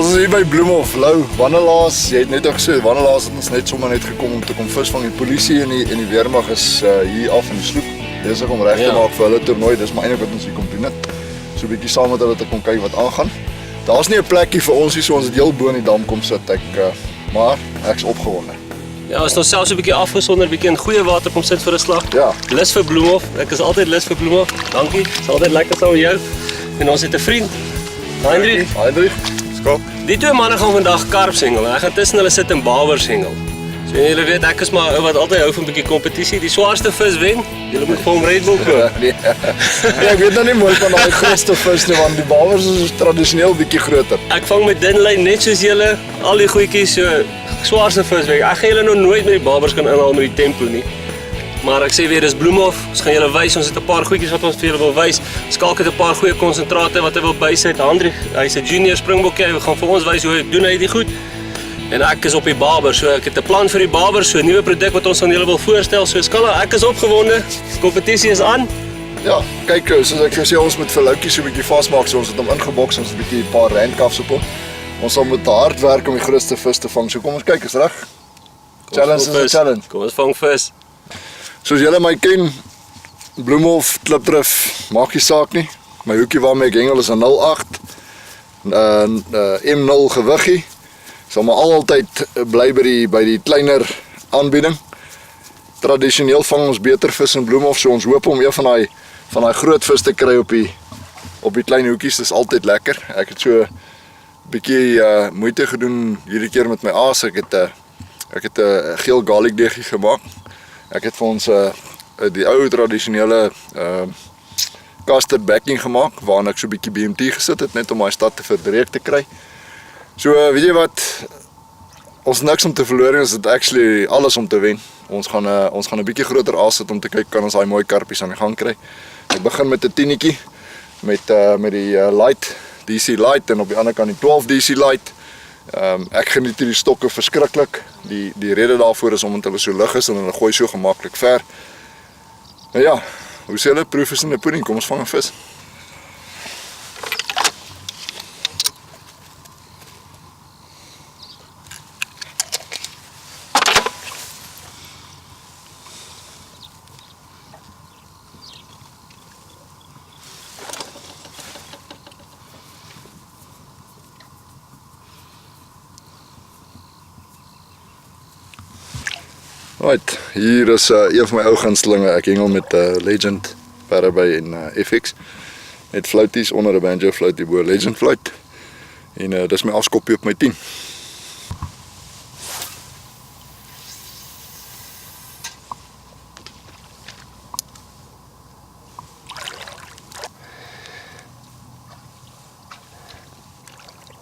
Ons is hier by Bloemhof, Lou, Wannelaars, jy het net ook gesê, Wannelaars het ons net sommer net gekom om te kom vis vang. Die polisie en die weermag is hier af in die sloep, besig om reg te maak vir hulle toernooi, dis maar eintlik wat ons hier kom doen het. So 'n bietjie saam met hulle te kom kyk wat aangaan. Daar's nie 'n plekkie vir ons hier, so ons het heel bo in die dam kom sit, maar ek's opgewonde. Ja, ons het ons selfs 'n bietjie afgesonder, 'n bietjie in goeie water kom sit vir 'n slag. Ja. Lus vir Bloemhof, ek is altyd lus vir Bloemhof, dankie, is altyd lekker saam met jou. En ons het 'n vriend, Heinrich. Skop. Die twee manne gaan vandag karp hengel en ek gaan tussen hulle sit en bawers hengel. So julle weet, ek is maar ou wat altyd hou van 'n bietjie kompetisie. Die swaarste vis wen. Julle moet vir hom Red Bull koop. Nee, ek weet nou nie mooi van daai grootste vis nie, want die bawers is tradisioneel bietjie groter. Ek vang met dun lyn net soos julle, al die goedjies, so swaarste vis weg. Ek gaan julle nog nooit met die bawers kan inhaal met die tempo nie. Maar ek sê weer, dis Bloemhof, ons gaan julle wys, ons het 'n paar goedjies wat ons vir julle wil wys. Skalk het 'n paar goeie konsentrate wat hy wil bysit. Hendrik, hy's 'n junior springbokkie, hy gaan vir ons wys hoe hy doen hy dit goed. En ek is op die baber, so ek het 'n plan vir die baber, so 'n nuwe produk wat ons aan julle wil voorstel. So Skalla, ek is opgewonde. Die kompetisie is aan. Ja, kyk, soos ek jou sê, ons moet vir Loukie so 'n bietjie vasmaak, so ons het hom ingeboks, ons het 'n bietjie 'n paar handcuffs op hom. Ons sal moet hard werk om die grootste vis te vang. So kom ons kyk, is reg? Challenge is 'n challenge. Kom ons vang vis. Soos julle my ken, Bloemhof, Klipdrif, maak nie saak nie. My hoekie waarmee ek hengel is 'n 08, M0 gewiggie. Sal maar altyd bly by die kleiner aanbieding. Tradisioneel vang ons beter vis in Bloemhof, so ons hoop om een van daai groot vis te kry op die klein hoekies. Dis altyd lekker. Ek het so 'n bietjie moeite gedoen hierdie keer met my aas. Ek het 'n geel garlic deegie gemaak. Ek het vir ons die ou tradisionele custard backing gemaak, waarin ek so 'n bietjie BMT gesit het, net om my stad te verdreek te kry. So weet jy wat, ons niks om te verloor, ons het actually alles om te wen. Ons gaan 'n bietjie groter aas sit om te kyk, kan ons daai mooi karpies aan die gang kry. Ek begin met 'n 10netjie, met die light, DC light, en op die ander kant die 12 DC light. Ek geniet hierdie stokke verskriklik. Die rede daarvoor is omdat hulle so lig is en hulle gooi so gemaklik ver. Nou ja, hoe sê hulle, proof is in 'n pudding, kom ons vang 'n vis. Right, hier is een van my ou gunstelinge. Ek hengel met Legend Parabay en FX. Net flouties onder 'n banjo floutie bo Legend flout. En dis my afskoppie op my 10.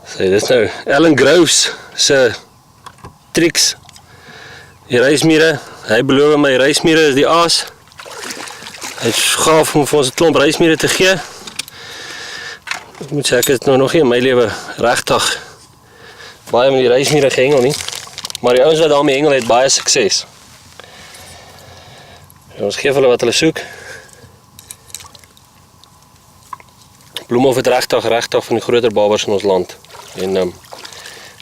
Sê dis nou Alan Groves se tricks. Die reismiere, hy beloof my reismiere is die aas. Hy het gaaf om vir ons 'n klomp reismiere te gee. Ek moet sê, ek het nog nie in my lewe regtig baie met die reismiere gehengel nie. Maar die ouens wat daarmee hengel het baie sukses. So, ons gee hulle wat hulle soek. Bloemhof het regtig van die groter babers in ons land. En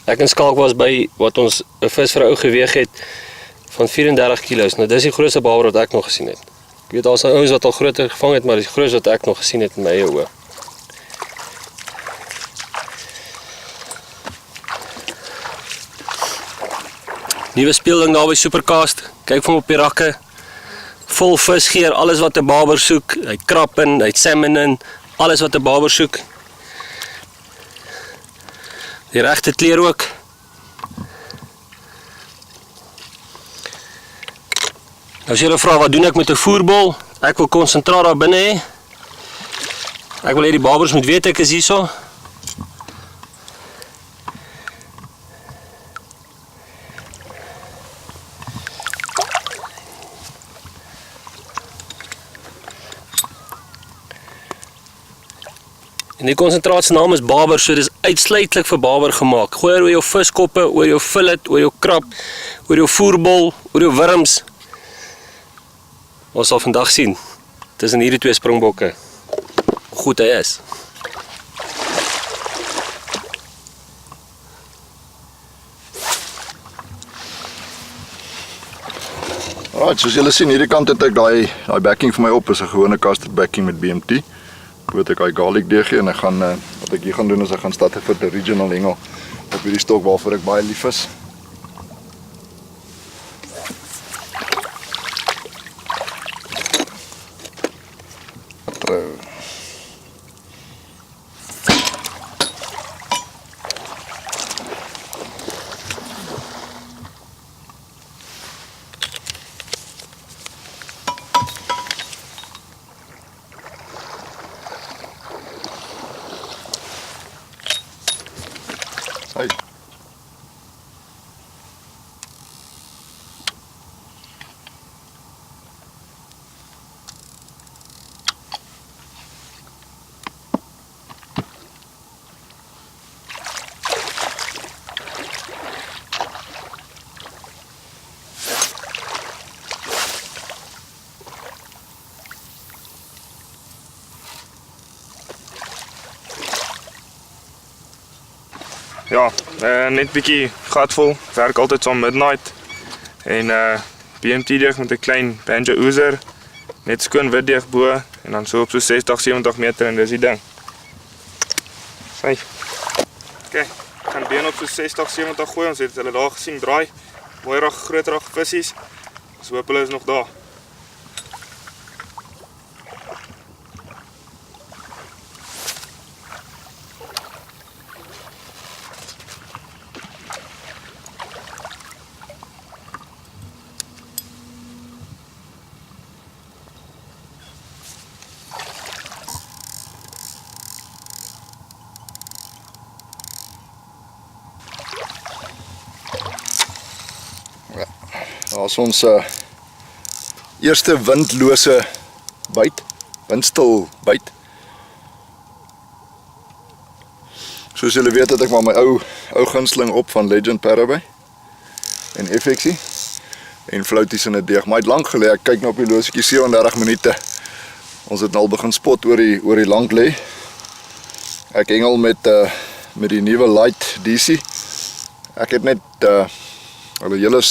ek en Skalk was by wat ons 'n vis vir 'n ou geweeg het van 34 kilos. Nou dis die grootste baber wat ek nog gesien het. Ek weet daar's ouens wat al groter gevang het, maar die grootste wat ek nog gesien het in my eie oë. Nuwe speelding daar by Supercast. Kyk vir hom op die rakke. Vol visgeer, alles wat 'n baber soek. Hy krap in, hy salmon in, alles wat 'n baber soek. Die regte kleur ook. As julle vra wat doen ek met 'n voerbol? Ek wil konsentraat daar binne hê. Ek wil hê die babers moet weet ek is hierso. En die konsentraat se naam is baber, so dis uitsluitlik vir baber gemaak. Gooi oor jou viskoppe, oor jou fillet, oor jou krap, oor jou voerbol, oor jou wurms. Ons sal vandag sien, tussen hierdie twee springbokke, hoe goed hy is. Right, soos julle sien, hierdie kant het ek daai backing vir my op, is 'n gewone custard backing met BMT. Ek weet ek daai garlic deegie en ek gaan wat ek hier gaan doen is ek gaan start vir die original hengel op hierdie stok waarvoor ek baie lief is. Hey. Ja, net bietjie gatvol, werk altyd saam midnight en BMT deeg met 'n klein banjo oozer, net skoon wit deeg bo en dan so op so 60-70 meter en dis die ding. Sy. Okay, kan been op so 60-70 gooi, ons het hulle daar gesien draai, mooi rag, groot rag visies, ons hoop hulle is nog daar. Daar's ons eerste windlose byt, windstil byt. Soos julle weet het ek maar my ou gunsteling op van Legend Parabay en FXie en flouties in 'n deeg. Maar het lank gelê, ek kyk nou op die losetjie 37 minute. Ons het nou al begin spot oor die lank lê. Ek hengel met die nuwe Light DC. Ek het net hulle hele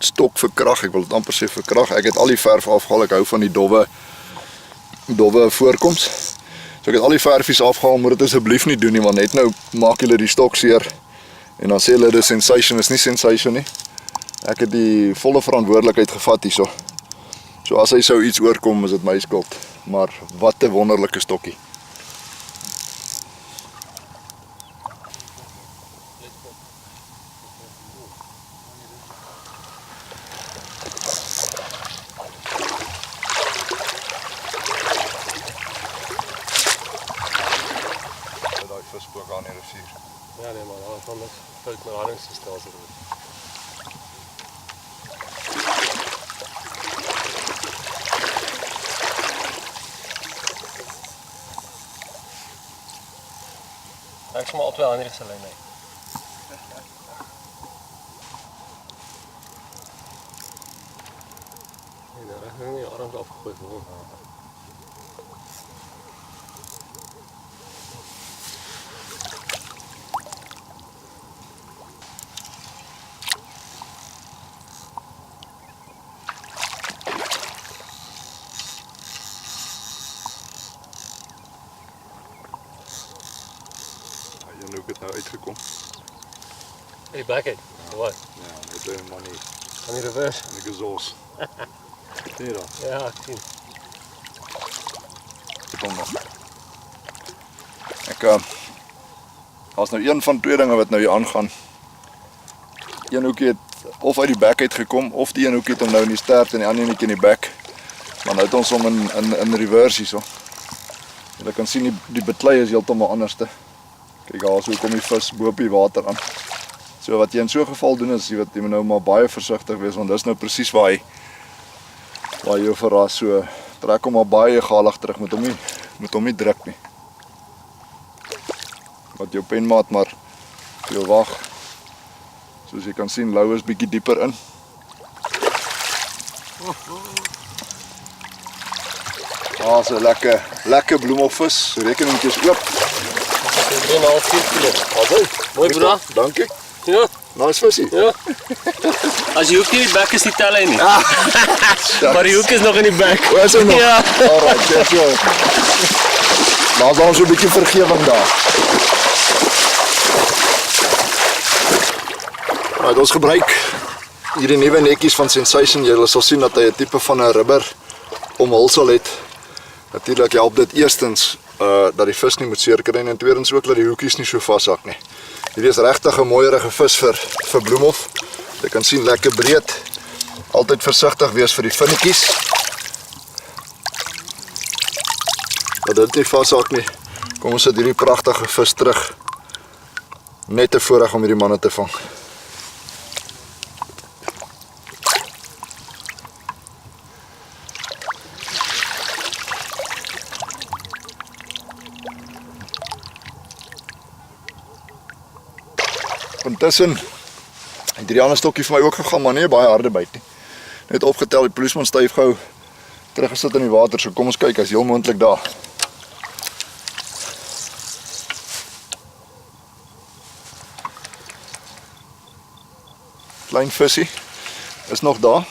stok vir krag, ek wil dit amper sê vir krag. Ek het al die verf afgehaal, ek hou van die dowwe voorkoms. So ek het al die verfies afgehaal, moet dit asseblief nie doen nie, want net nou maak julle die stok seer en dan sê hulle dis sensation, is nie sensation nie. Ek het die volle verantwoordelikheid gevat hierso. So as hy sou iets oorkom, is dit my skuld. Maar wat 'n wonderlike stokkie. Visboek aan die rivier. Ja nee, maar daar van niks fout met haringsstelsel. Ek sal maar op twee ander se lyn. Nee, daar het nie arms afgegooi word. En hoe het nou uitgekom? Hey, backhead. Wat? Ja, met die money. Aan die reverse. En die exhaust. Sien dan. Ja, ek sien. Kom nog. Ek as nou een van twee dinge wat nou hier aangaan. Een hoekie het of uit die bek uit gekom of die een hoekie het hom nou in die stert en die ander netjie in die bek. Maar nou het ons hom in reverse hierso. Jy kan sien die beklei is heeltemal anderste. Kyk daar so kom die vis bo op die water aan. So wat jy in so 'n geval doen is jy moet nou maar baie versigtig wees want dis nou presies waar jy jou verras, so trek hom maar baie galig terug met hom nie druk nie. Wat jou penmaat maar jou wag. Soos jy kan sien, lou is bietjie dieper in. So 'n lekker bloemhofvis, rekeningkies oop. 3,5 kilo. Mooi bra. Dankie. Ja. Nice visie. Ja. As die hoek nie in die bek is, nie tel hy nie. Maar die hoek is nog in die bek. Hoe is hy nog? Ja. Alright, ja so. Laat dan so 'n bietjie vergewing daar. Right, ons gebruik hierdie nuwe netjies van Sensation. Jy sal sien dat hy 'n tipe van 'n rubber omhulsel het. Natuurlik help dit eerstens dat die vis nie moet seer kry en tweedens ook dat die hoekies nie so vashak nie. Hierdie is regtig 'n mooierige vis vir bloemhof. Jy kan sien lekker breed. Altyd versigtig wees vir die vinnetjies. Dat dit nie vashak nie. Kom ons sit hierdie pragtige vis terug. Net te voorreg om hierdie manne te vang. Intussen het die ander stokkie vir my ook gegaan, maar nie baie harde byt nie. Net opgetel, die polisman styf gou teruggesit in die water, so kom ons kyk, is heel moontlik daar. Klein visie is nog daar.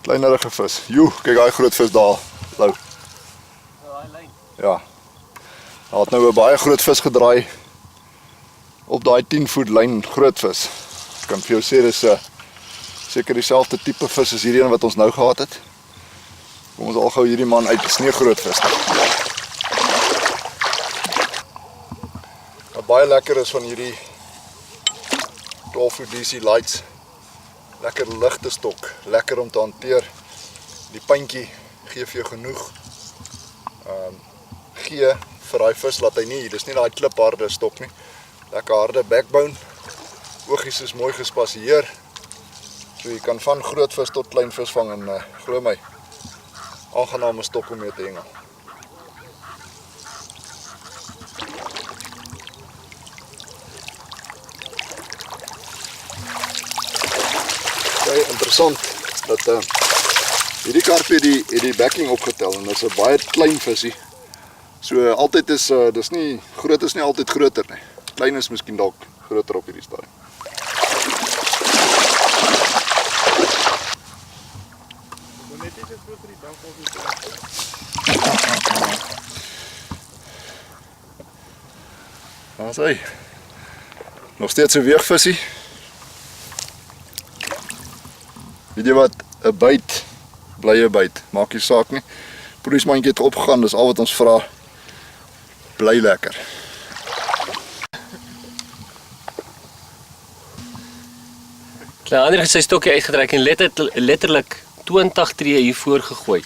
Kleinerige vis. Joe, kyk daai groot vis daar. Lou. Ja. Daar het nou 'n baie groot vis gedraai op daai 10 voet lyn groot vis. Ek kan vir jou sê dis seker dieselfde tipe vis as hierdie een wat ons nou gehad het. Kom ons al gou hierdie man uit, dis nie 'n groot vis nie. Wat baie lekker is van hierdie 12 DC lights. Lekker ligte stok, lekker om te hanteer. Die puntjie gee vir jou genoeg gee vir daai vis laat hy nie, dis nie daai klipharde stok nie. Lekker harde backbone. Oogies is mooi gespasieer. So jy kan van groot vis tot klein vis vang en glo my, aangename stok om mee te hengel. Okay, interessant dat hierdie karpie het die backing opgetel en dit is 'n baie klein visie. So altyd is dis nie groot is nie altyd groter nie. Klein is miskien dalk groter op hierdie stadium. Daar's hy. Nog steeds 'n weegvisie. Weet jy wat? 'n byt, blye byt. Maak nie saak nie. Polismandjie het opgegaan, dis al wat ons vra. Bly lekker. Ander het sy stokkie uitgetrek en letterlik 20 tree hier voor gegooi.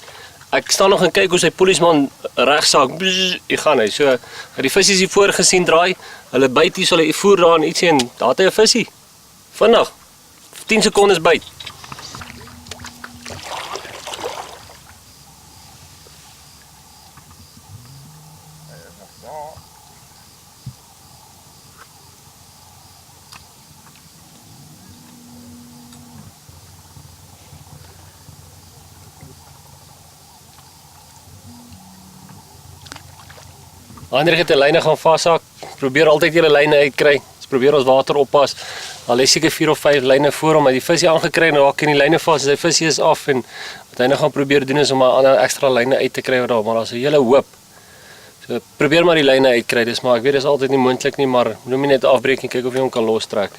Ek staan nog en kyk hoe sy polisman regsaak, hy gaan hy. So, die visie is hier voor gesien draai, hulle byt hier, so hulle voer daar en ietsie en daar het hy 'n visie. Vinnig, 10 sekondes byt. Ander het 'n lyne gaan vashak. Probeer altyd julle lyne uitkry. Ons probeer ons water oppas. Al is seker 4 of 5 lyne voor hom, maar die visie aangekry en raak in die lyne vas. Sy visie is af en wat hy nou gaan probeer doen is om 'n ander ekstra lyne uit te kry wat daar, maar daar's 'n hele hoop. So probeer maar die lyne uitkry. Dis maar ek weet dis altyd nie moontlik nie, maar noem nie net afbreek en kyk of jy hom kan lostrek.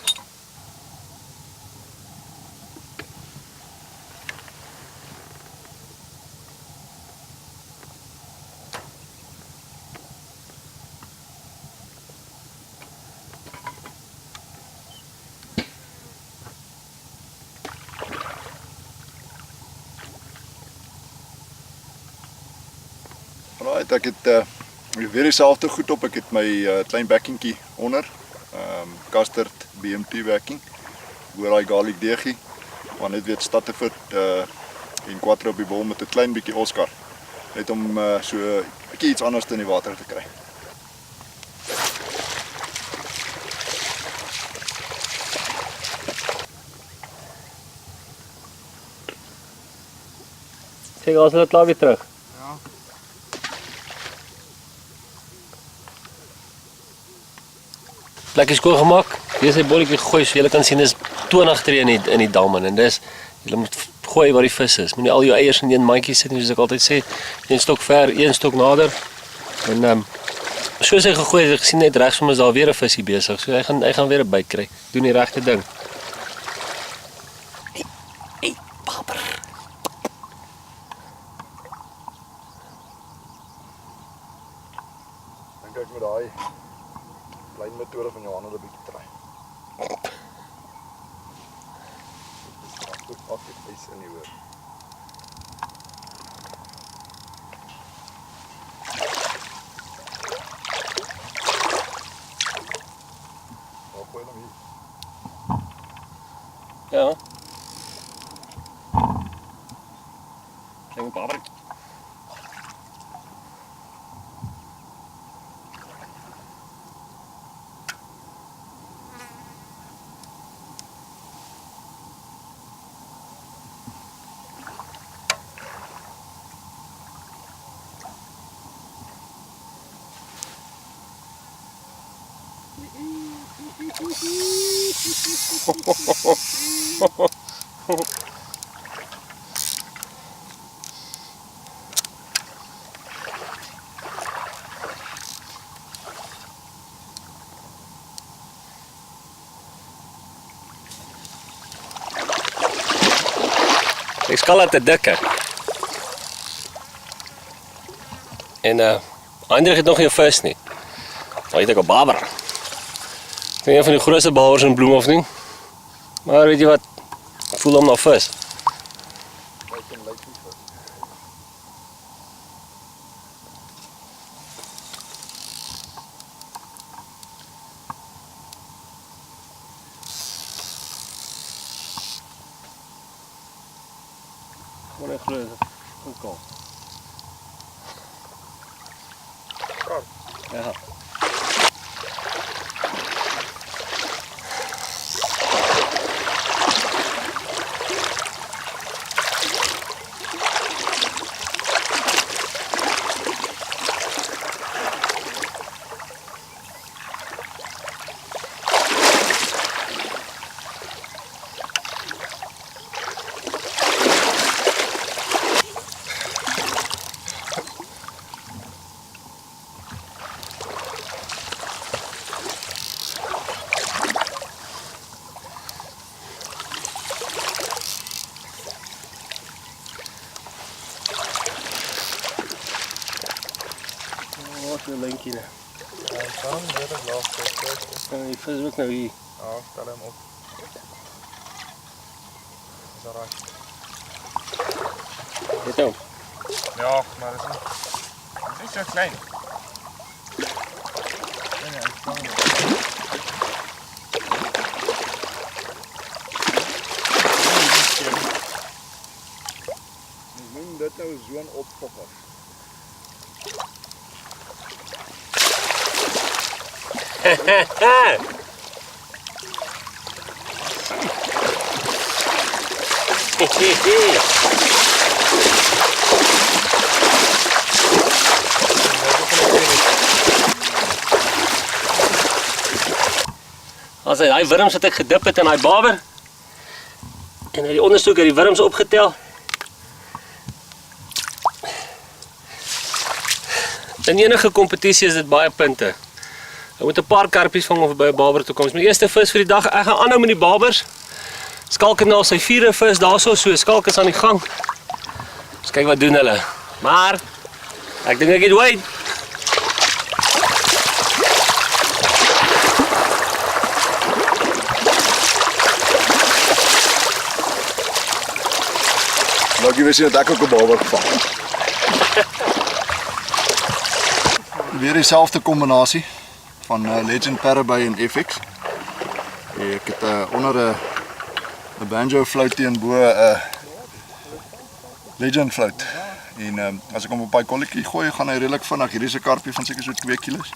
Right, ek het weer dieselfde goed op. Ek het my klein backingkie onder. Custard BMT backing. Oor daai garlic deegie. Maar net weet Statterford en Quattro op die bol met 'n klein bietjie Oscar. Net om so 'n bietjie iets anders in die water te kry. Kyk, ons het klaar weer terug. Lekker skoon gemaak. Hier is hy bolletjie gegooi, so julle kan sien dis 20 tree in die dam en dis julle moet gooi waar die vis is. Moenie al jou eiers in een mandjie sit nie, soos ek altyd sê. Een stok ver, een stok nader. En soos hy gegooi het, ek gesien net regs van ons daar weer 'n visie besig. So hy gaan weer 'n byt kry. Doen die regte ding. Hey, baber. Dink ek met daai klein metode van Johan 'n bietjie try. Goed, dit is in die hoor. Gooi hom hier. Ja. Klein baber. Ek skal dit te dik hè. En Hendrik het nog geen vis nie. Maar het ek 'n baber. Ek een van die grootste babers in Bloemhof nie. Maar weet jy wat? Ek voel hom na vis. Wat 'n groot kom. Ja. Wat 'n linkie daar. Ja, ik kan hem redelijk laag zetten. En die vis ook nou hier. Ja, stel hem op. Is dat right? Dit nou. Ja, maar het is niet zo klein. Nee, ik kan hem. Ons noem dit nou zo'n opfogger. As hy wurms wat ek gedip het in daai baber en hy die onderstoek het die wurms opgetel. In enige kompetisie is dit baie punte. Ek moet 'n paar karpies vang of by 'n baber toe kom. Dis my eerste vis vir die dag. Ek gaan aanhou met die babers. Skalk het nou sy 4de vis daarso, so Skalk is aan die gang. Ons kyk wat doen hulle. Maar ek dink ek het wait. Nou ek weet dat ek ook 'n baber gevang het. Weer dieselfde kombinasie van Legend Parabay en FX. Ek het onder 'n banjo float teenoor 'n Legend float. En as ek hom op 'n kolletjie gooi, gaan hy redelik vinnig. Hierdie is 'n karpie van seker so 2 kg.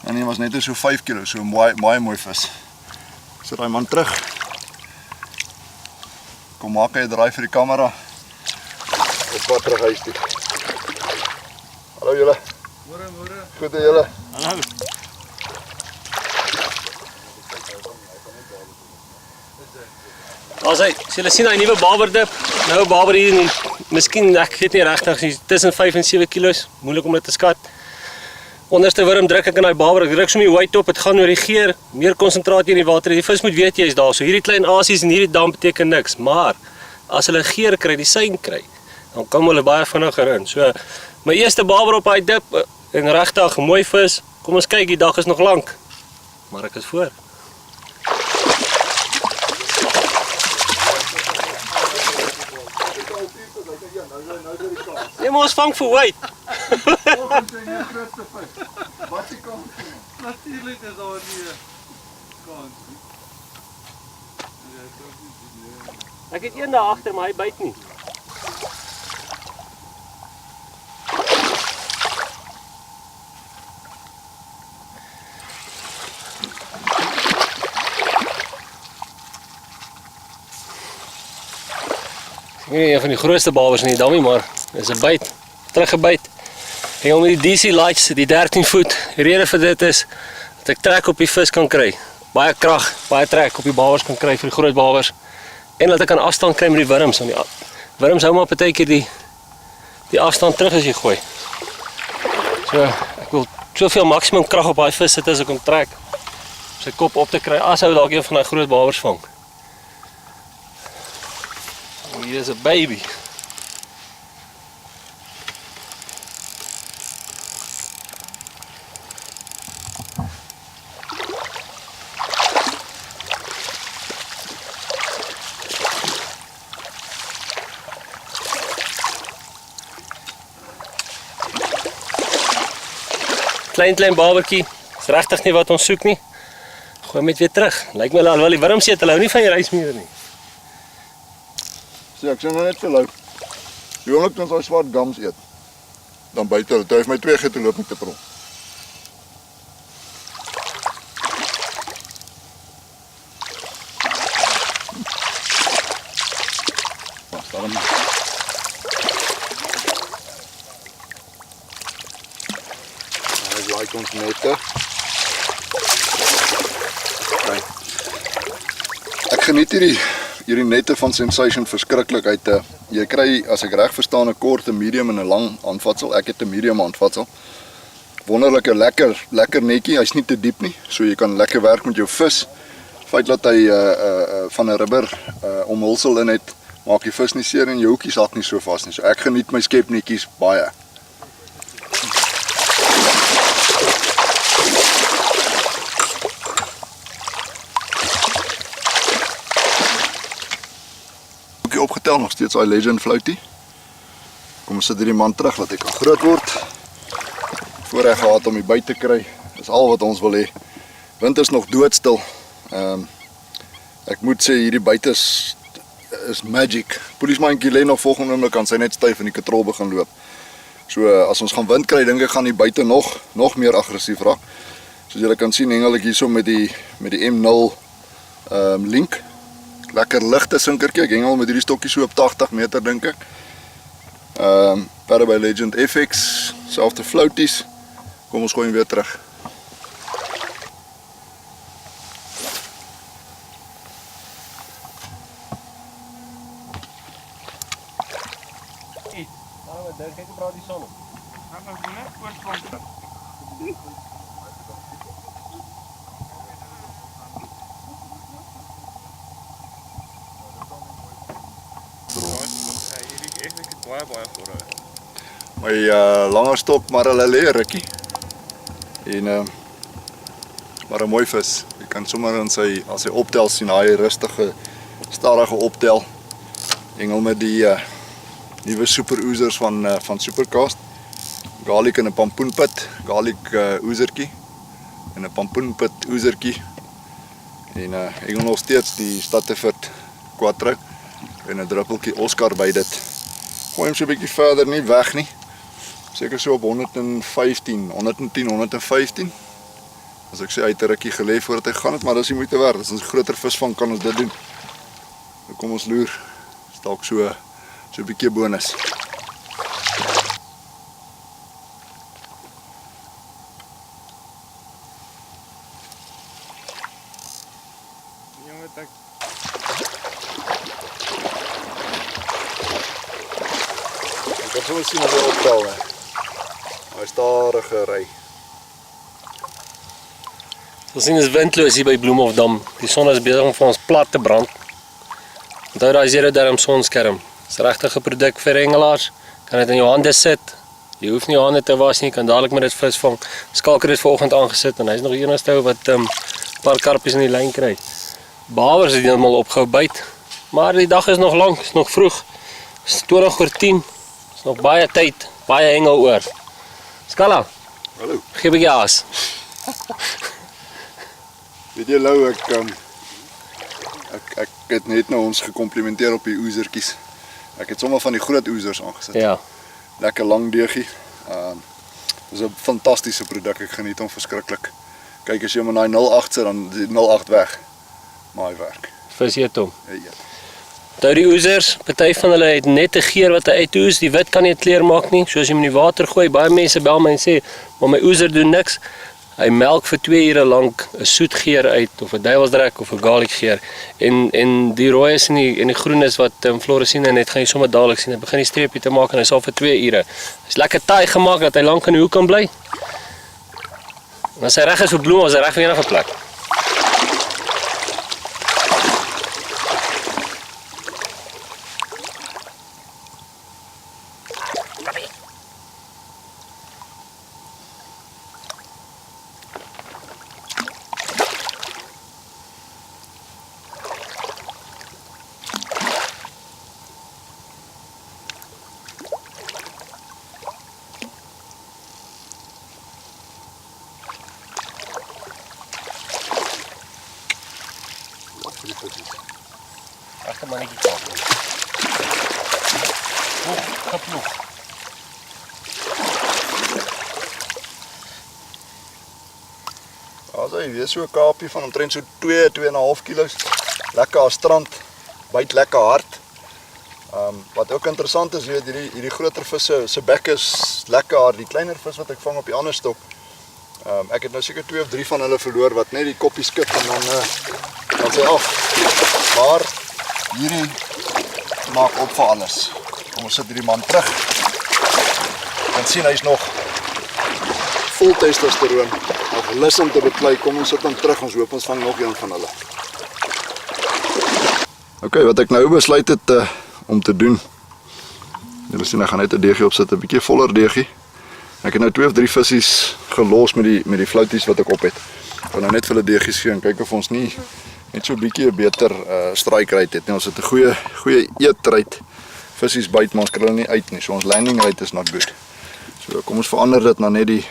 En hy was net so 5 kg, so 'n baie mooi vis. Sit daai man terug. Kom maak hy 'n draai vir die kamera. Op pad terug huis toe. Hallo julle. Môre. Goed en julle. Hallo. As julle sien hy nuwe baberdip, nou 'n baber hier en miskien ek weet nie regtig tussen 5 en 7 kilos, moeilik om dit te skat. Onderste wurm druk ek in daai baber, ek druk so my weight op, dit gaan oor die geur, meer konsentraat in die water. Die vis moet weet jy is daar. So hierdie klein asies en hierdie damp beteken niks, maar as hulle geur kry, die sein kry, dan kom hulle baie vinniger in. So my eerste baber op daai dip en regtig mooi vis. Kom ons kyk, die dag is nog lank. Maar ek is voor. Nee, maar ons vang vir weight. Natuurlijk is daar nie kans. Ek het een daar agter, maar hy byt nie. Nie een van die grootste babers in die dammie, maar dis 'n byt, teruggebyt. Hengel met die DC lights, die 13 voet. Die rede vir dit is dat ek trek op die vis kan kry. Baie krag, baie trek op die babers kan kry vir die groot babers. En dat ek kan afstand kry met die wurms, want die wurms hou maar partykeer die afstand terug as jy gooi. So ek wil soveel maksimum krag op daai vis sit as ek hom trek. Om sy kop op te kry, as hy dalk een van daai groot babers vang. Hier is 'n baby. Klein babertjie. Is regtig nie wat ons soek nie. Gooi hom net weer terug. Lyk my alhoewel die wurms eet, hulle hou nie van die rysmiere nie. Sê, ek sê nou net vir jou. Die oomblik toe ons daai swart gams eet, dan byt hulle. Toe hy my 2 gee toe loop ek te rond. Was daar hom. Hy like ons nette. Okay. Ek geniet hierdie nette van Sensation verskriklik uit. Jy kry, as ek reg verstaan, 'n kort, 'n medium en 'n lang aanvatsel. Ek het 'n medium aanvatsel. Wonderlike lekker netjie. Hy's nie te diep nie, so jy kan lekker werk met jou vis. Feit dat hy van 'n rubber omhulsel in het, maak die vis nie seer en jou hoekies hak nie so vas nie. So ek geniet my skepnetjies baie. Opgetel nog steeds daai Legend floutie. Kom ons sit hierdie man terug dat hy kan groot word. Voorreg gehad om die byt te kry. Dis al wat ons wil hê. Wind is nog doodstil. Ek moet sê hierdie byt is magic. Polismandjie lê nog volgende oomblik kan sy net styf in die katrol begin loop. So as ons gaan wind kry, dink ek gaan die byte nog meer aggressief raak. Soos julle kan sien, hengel ek hierso met die M0 link. Lekker ligte sinkertjie, ek hengel met hierdie stokkie so op 80 meter dink ek. Verder by Legend FX, selfde flouties. Kom ons gooi hom weer terug. Kyk hoe braai die son op. Ek nou net oorspronklik. Baie vooruit. My langer stok maar hulle lê rukkie. En maar 'n mooi vis. Jy kan sommer in as hy optel sien, hy rustige, stadige optel. Hengel met die nuwe super oezers van Supercast. Garlic en 'n pampoenpit, garlic oezertjie en 'n pampoenpit oezertjie. En hengel nog steeds die Stateford Quattro en 'n druppeltjie Oscar by dit. Gooi hom so 'n bietjie verder, nie weg nie. Seker so op 115, 110, 115. As ek sê, hy het 'n rukkie gelê voordat hy gaan het, maar dis die moeite werd. As ons groter vis vang, kan ons dit doen. Nou kom ons loer. Is dalk so 'n bietjie bonus. kan sommer sien as hy optel, hè. Hy stadige ry. Ons sien is windloos hier by Bloemhofdam. Die son is besig om vir ons plat te brand. Onthou daai 0 sonskerm. Dis 'n regtige produk vir hengelaars. Kan dit in jou hande sit. Jy hoef nie jou hande te was nie, jy kan dadelik met dit vis vang. Skalker het vanoggend aangesit en hy's nog die enigste ou wat 'n paar karpies in die lyn kry. Bawers het heeltemal opgehou byt. Maar die dag is nog lank, is nog vroeg. Dis 20:10. Is nog baie tyd, baie hengel oor. Skala, Hallo. gee 'n bietjie aas. Weet jy Lou, ek het net nou ons gekomplimenteer op die oezertjies. Ek het sommer van die groot oezers aangesit. Ja. Lekker lang deegie. Dis 'n fantastiese produk, ek geniet hom verskriklik. Kyk as jy hom in daai 08 sit, dan is die 08 weg. Maar hy werk. Vis eet hom. Hy eet. Nou die oezers, party van hulle het net 'n geur wat hy uitoes, die wit kan nie kleur maak nie, soos jy hom in die water gooi. Baie mense bel my en sê, maar my oezer doen niks. Hy melk vir 2 ure lank 'n soet geur uit, of 'n duivelsdrek of 'n garlic geur. En die rooies en die groenes wat fluoresine net gaan jy sommer dadelik sien. Hy begin die streepie te maak en hy sal vir 2 ure. Hy's lekker taai gemaak dat hy lank in die hoek kan bly. En as hy reg is vir bloem, is hy reg vir enige plek. Agter mannetjie kap. Kaploeg. As hy weer so 'n kapie van omtrent so 2,5 kilos. Lekker aan strand, byt lekker hard. Wat ook interessant is, weet hierdie groter visse se bek is lekker hard. Die kleiner vis wat ek vang op die ander stok. Ek het nou seker 2 of 3 van hulle verloor wat net die koppie skit en dan sy af. Maar hierdie maak op vir alles. Kom ons sit hierdie man terug. Jy kan sien hy's nog vol testosteroon. Nog lus om te beklei. Kom ons sit hom terug. Ons hoop ons vang nog een van hulle. OK, wat ek nou besluit het om te doen. Julle sien ek gaan net 'n deegie opsit, 'n bietjie voller deegie. Ek het nou 2 of 3 visies gelos met die flouties wat ek op het. Ek gaan nou net vir hulle deegies gee en kyk of ons nie net so 'n bietjie 'n beter strike rate het nie. Ons het 'n goeie eetrate. Visies byt, maar ons kry hulle nie uit nie. So ons landing rate is not good. So kom ons verander dit na net die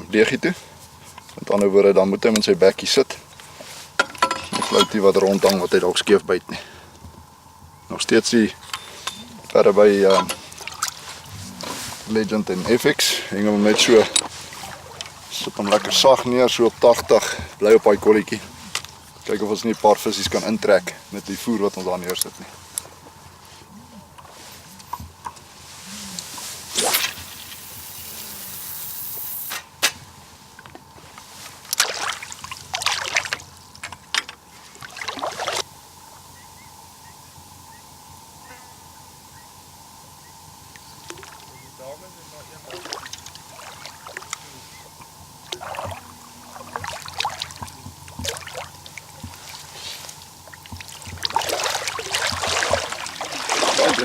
deegie toe. Met ander woorde, dan moet hy met sy bekkie sit. Die floutie wat rondhang wat hy dalk skeef byt nie. Nog steeds die verder by Legend en FX. Hang hom net so. Sit hom lekker sag neer, so op 80. Bly op daai kolletjie. Kyk of ons nie 'n paar visies kan intrek met die voer wat ons daar neersit nie.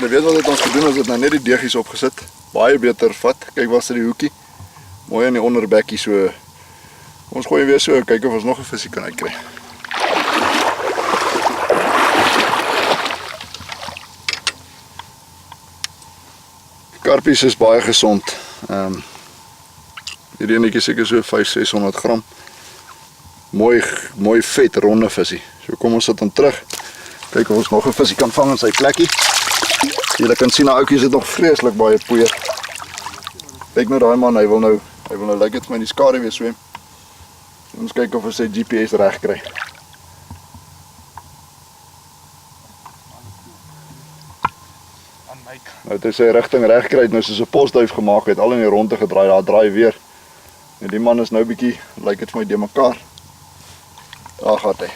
Jy weet wat het ons gedoen, ons het nou net die deegies opgesit. Baie beter vat. Kyk waar sit die hoekie. Mooi aan die onderbekkie so. Ons gooi weer so, kyk of ons nog 'n visie kan uitkry. Karpies is baie gesond. Hierdie enetjie seker so 500-600 gram. Mooi vet ronde visie. So kom ons sit hom terug. Kyk of ons nog 'n visie kan vang in sy plekkie. Julle kan sien, die ouetjie sit nog vreeslik baie poeier. Kyk nou daai man, hy wil nou lyk dit vir my die skare weer swem. Ons kyk of ons sy GPS reg kry. Nou het hy sy rigting reg kry, nou soos 'n posduif gemaak het, al in die ronde gedraai, daar draai weer. En die man is nou bietjie, lyk dit vir my de mekaar. Daar gaan hy.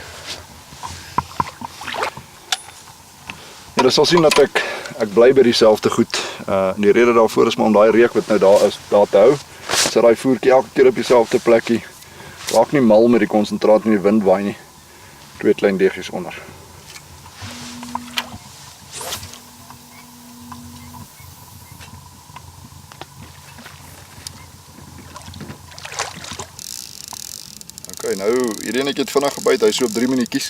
Julle sal sien dat ek ek bly by dieselfde goed. Die rede daarvoor is maar om daai reuk wat nou daar is, daar te hou. Sit daai voertjie elke keer op dieselfde plekkie. Raak nie mal met die konsentraat en die wind waai nie. 2 klein deeggies onder. Ok, nou hierdie enetjie het vinnig gebyt, hy is so op 3 minuutjies.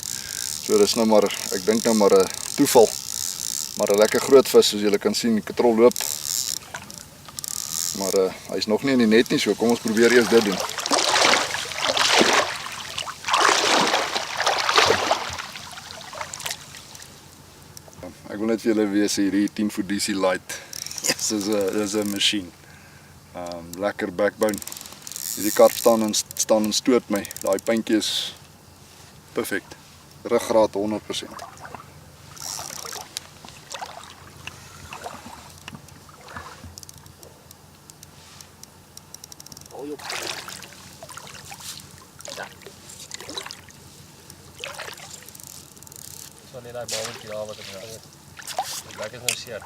So dis nou maar, ek dink nou maar 'n toeval. Maar 'n lekker groot vis soos julle kan sien, die katrol loop. Maar hy is nog nie in die net nie, so kom ons probeer eers dit doen. Ek wil net vir julle wees hierdie 10 voet DC light. Yes, dis 'n masjien. Lekker backbone. Hierdie karp staan en stoot my. Daai puntjie is perfek. Ruggraat 100%. So net daai balletjie daar wat ek nou het. Dit is nou seer.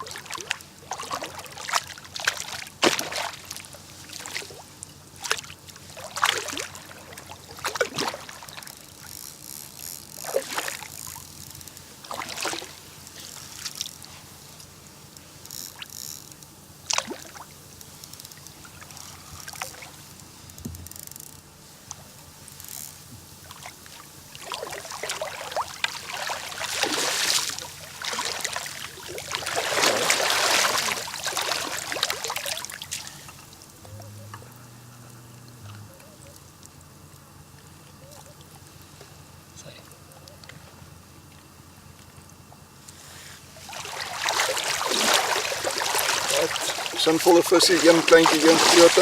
Sinvolle visie, een kleintjie, een grootte.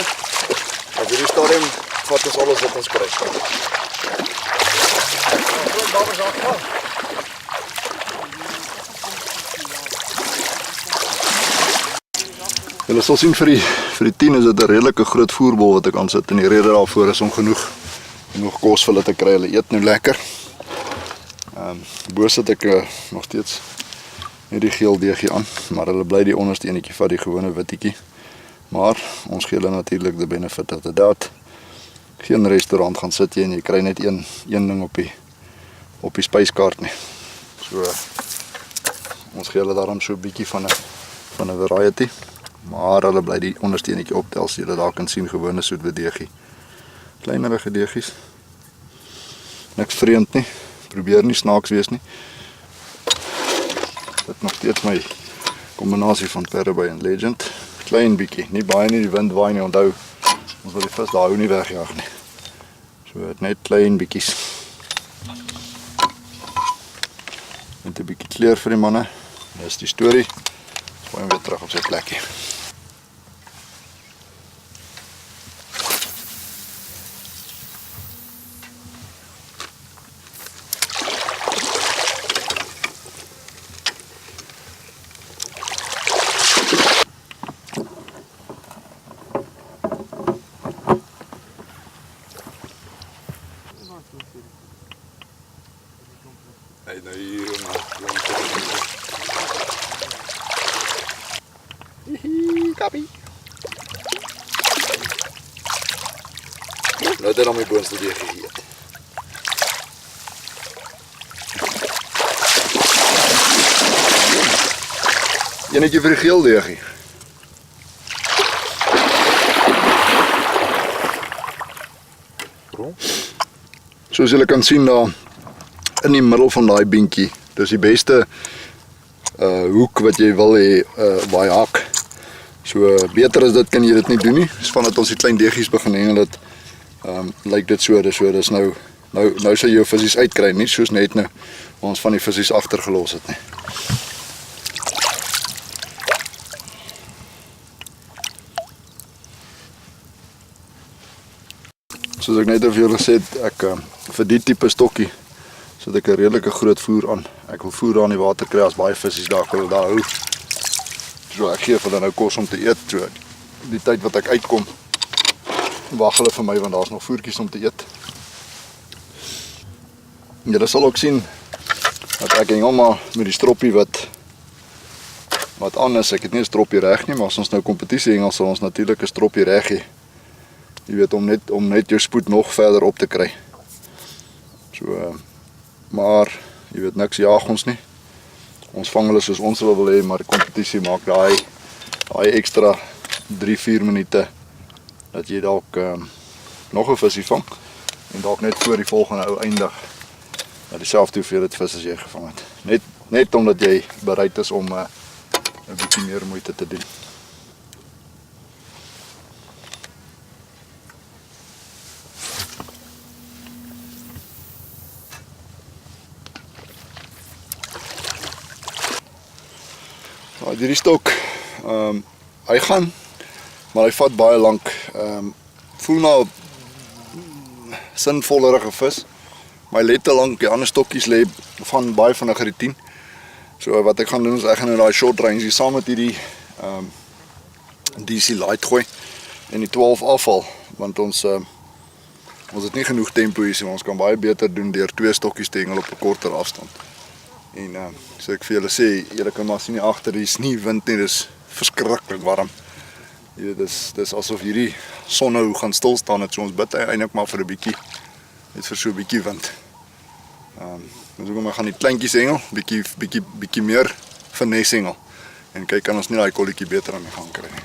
Op hierdie stadium vat ons alles wat ons kry. Groot babbers afval. Julle sal sien vir die 10 is dit 'n redelike groot voerbol wat ek aan sit en die rede daarvoor is om genoeg kos vir hulle te kry. Hulle eet nou lekker. Bo sit ek nog steeds net die geel deegie aan, maar hulle bly die onderste enetjie vat die gewone wittetjie. Maar ons gee hulle natuurlik die benefit of the doubt. Geen restaurant gaan sit jy en jy kry net een ding op die spyskaart nie. So ons gee hulle daarom so 'n bietjie van 'n variety. Maar hulle bly die onderste enetjie optel, so julle daar kan sien gewone soetwit deegie. Kleinerige deegies. Niks vreemd nie. Probeer nie snaaks wees nie. Dit nog steeds my kombinasie van Paraby en Legend. Klein bietjie, nie baie nie, die wind waai nie, onthou. Ons wil die vis daar hou nie wegjaag nie. So net klein bietjies. Net 'n bietjie kleur vir die manne. Dis die storie. Gooi hom weer terug op sy plekkie. Hey, nou hier maar. Kappie. Nou het hy dan my boonste weer geëet. Enetjie vir die geel deegie. Soos julle kan sien daar in die middel van daai beentjie. Dis die beste hoek wat jy wil hê by haak. So beter as dit kan jy dit nie doen nie. Dis vandat ons die klein deegies begin hengel het, lyk dit so, dis nou sal jy jou visies uitkry, nie soos net nou waar ons van die visies agtergelos het nie. Soos ek net vir julle gesê het, ek vir die tipe stokkie sit ek 'n redelike groot voer aan. Ek wil voer daar in die water kry as baie visies daar, ek wil daar hou. So ek gee vir hulle nou kos om te eet. So die tyd wat ek uitkom, wag hulle vir my want daar's nog voertjies om te eet. Julle sal ook sien dat ek hengel maar met die stroppie wat wat anders, ek het nie 'n stroppie reg nie, maar as ons nou kompetisie hengel sal ons natuurlik 'n stroppie reg hê. Jy weet om net jou spoed nog verder op te kry. So maar jy weet niks jaag ons nie. Ons vang hulle soos ons wil hê, maar die kompetisie maak daai ekstra 3-4 minute dat jy dalk nog 'n visie vang en dalk net voor die volgende ou eindig dat dieselfde hoeveelheid vis as jy gevang het. Net omdat jy bereid is om 'n bietjie meer moeite te doen. Hierdie stok, hy gaan, maar hy vat baie lank. Voel na sinvollerige vis, maar hy lê te lank. Die ander stokkies lê van baie vinniger die 10. So wat ek gaan doen is ek gaan nou daai short range hier saam met hierdie DC light gooi en die 12 afval, want ons het nie genoeg tempo hier, so ons kan baie beter doen deur 2 stokkies te hengel op 'n korter afstand. En so ek vir julle sê, julle kan maar sien hier agter, hier is nie wind nie, dis verskriklik warm. Jy weet, dis asof hierdie son nou gaan stil staan, het so ons bid eintlik maar vir 'n bietjie, net vir so 'n bietjie wind. Dus ook maar gaan die kleintjies hengel, bietjie meer finesse hengel. En kyk, kan ons nie daai kolletjie beter aan die gang kry nie.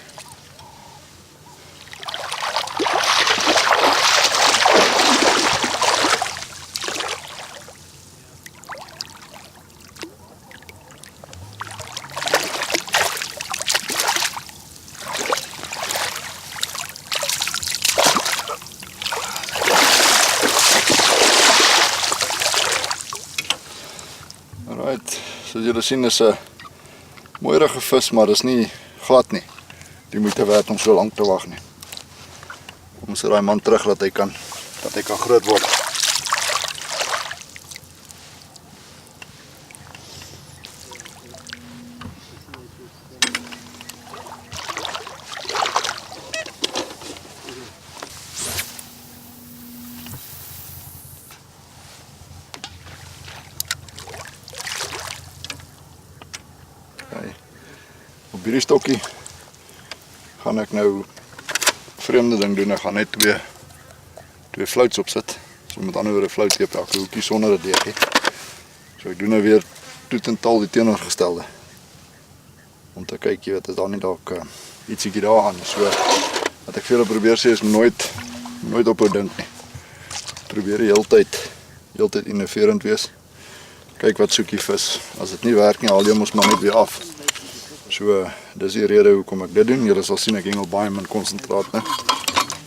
Alright, soos julle sien is 'n mooierige vis, maar dis nie glad nie. Die moeite werd om so lank te wag nie. Ons sit daai man terug dat hy kan groot word. Op hierdie stokkie gaan ek nou vreemde ding doen. Ek gaan net twee flouts opsit. So met ander woorde flout op elke hoekie sonder 'n deegie. So ek doen nou weer totaal die teenoorgestelde. Om te kyk, jy weet, is daar nie dalk ietsiekie daar aan. So wat ek vir julle probeer sê is nooit ophou dink nie. Probeer die heeltyd innoverend wees. Kyk wat soek die vis. As dit nie werk nie, haal jy mos maar net weer af. So, dis die rede hoekom ek dit doen. Julle sal sien ek hengel baie min konsentraat nou.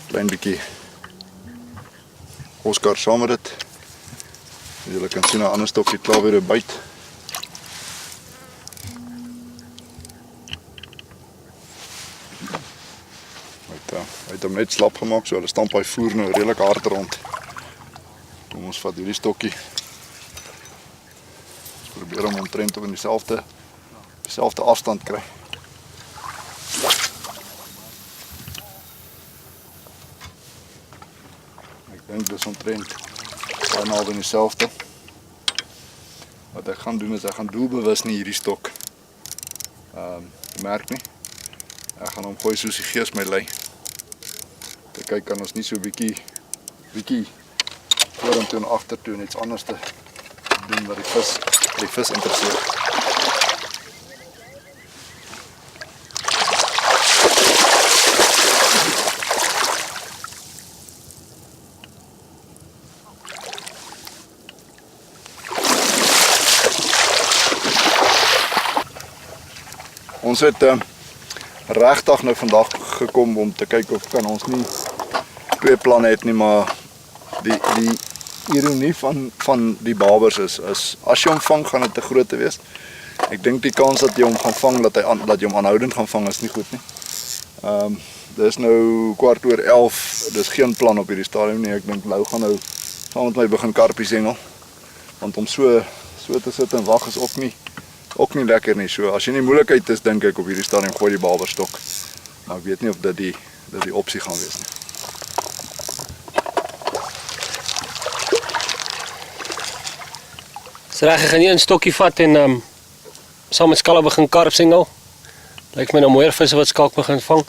Klein bietjie Oscar saam met dit. Julle kan sien 'n ander stokkie klaar weer byt. Hy het hom net slap gemaak, so hulle stamp hy voer nou redelik hard rond. Kom ons vat hierdie stokkie. Ons probeer hom omtrent op in dieselfde afstand kry. Ek dink dis omtrent byna in dieselfde. Wat ek gaan doen is ek gaan doelbewus nie hierdie stok merk nie. Ek gaan hom gooi soos die gees my lei. Te kyk kan ons nie so bietjie vorentoe en agtertoe en iets anders te doen wat die vis interesseer. Ons het regtig nou vandag gekom om te kyk of kan ons nie 2 planne het nie, maar die ironie van die babers is as jy hom vang, gaan dit te groot te wees. Ek dink die kans dat jy hom gaan vang, dat jy hom aanhoudend gaan vang is nie goed nie. Dis nou 11:15, dis geen plan op hierdie stadium nie. Ek dink Lou gaan nou saam met my begin karpies hengel. Want om so te sit en wag is ook nie lekker nie. So as jy nie moeilikheid is, dink ek op hierdie stadium gooi die baberstok. Maar ek weet nie of dit die opsie gaan wees nie. Dis reg, ek gaan nie 'n stokkie vat en saam met Skalle begin karps hengel. Lyk my nou mooier visse wat Skalk begin vang.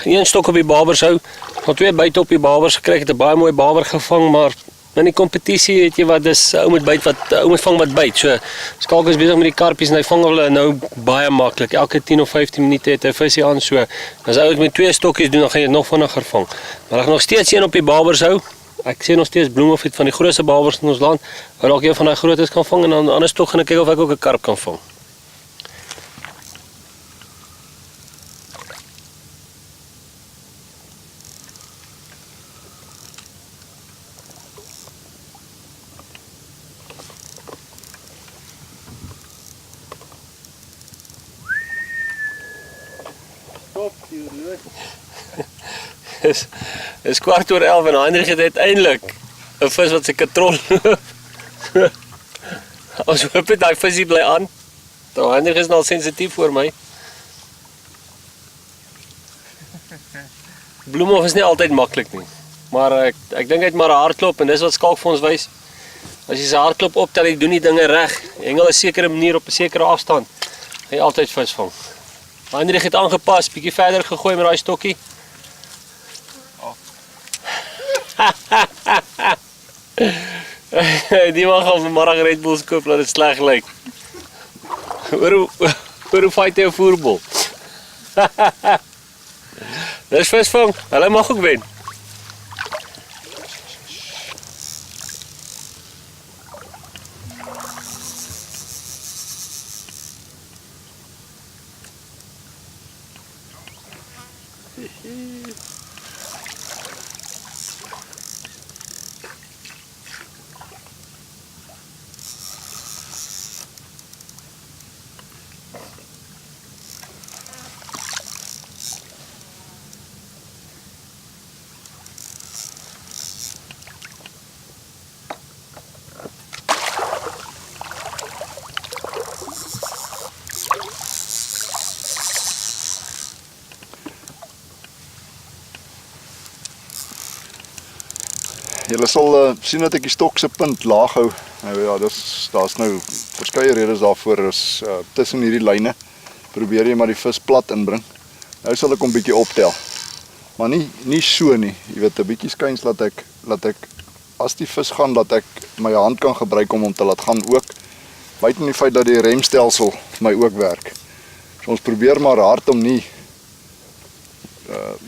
Geen stok op die babers hou. Nog 2 buite op die babers gekry, het 'n baie mooi baber gevang, maar in die kompetisie weet jy wat, dis ou moet vang wat byt. So Skalk is besig met die karpies en hy vang hulle nou baie maklik. Elke 10 of 15 minute het hy visie aan, so as ou dit met 2 stokkies doen, dan gaan jy dit nog vinniger vang. Maar ek nog steeds een op die babers hou. Ek sê nog steeds Bloemhof het van die grootste babers in ons land. Waar dalk een van daai grootes kan vang en dan anders tog gaan ek kyk of ek ook 'n karp kan vang. Is 11:15 en Heinrich het uiteindelik 'n vis wat sy katrol loop. Ons hoop dit, die visie bly aan. Nou, Heinrich is nou sensitief voor my. Bloemhof is nie altyd maklik nie. Maar ek dink hy het maar 'n hardklop en dis wat Skalk vir ons wys. As jy sy hardklop optel, jy doen die dinge reg. Jy hengel 'n sekere manier op 'n sekere afstand. Jy altyd vis vang. Heinrich het aangepas, bietjie verder gegooi met daai stokkie. Die man gaan vanmiddag Red Bulls koop, laat dit sleg lyk. Hoe fight hy 'n voerbal? Dis visvang, hulle mag ook wen. Julle sal sien dat ek die stok se punt laag hou. Nou ja, daar's nou verskeie redes daarvoor. Is tussen hierdie lyne probeer jy maar die vis plat inbring. Nou sal ek hom bietjie optel. Maar nie so nie. Jy weet, 'n bietjie skuins laat ek as die vis gaan, dat ek my hand kan gebruik om hom te laat gaan ook. Buiten die feit dat die remstelsel vir my ook werk. So ons probeer maar hard om nie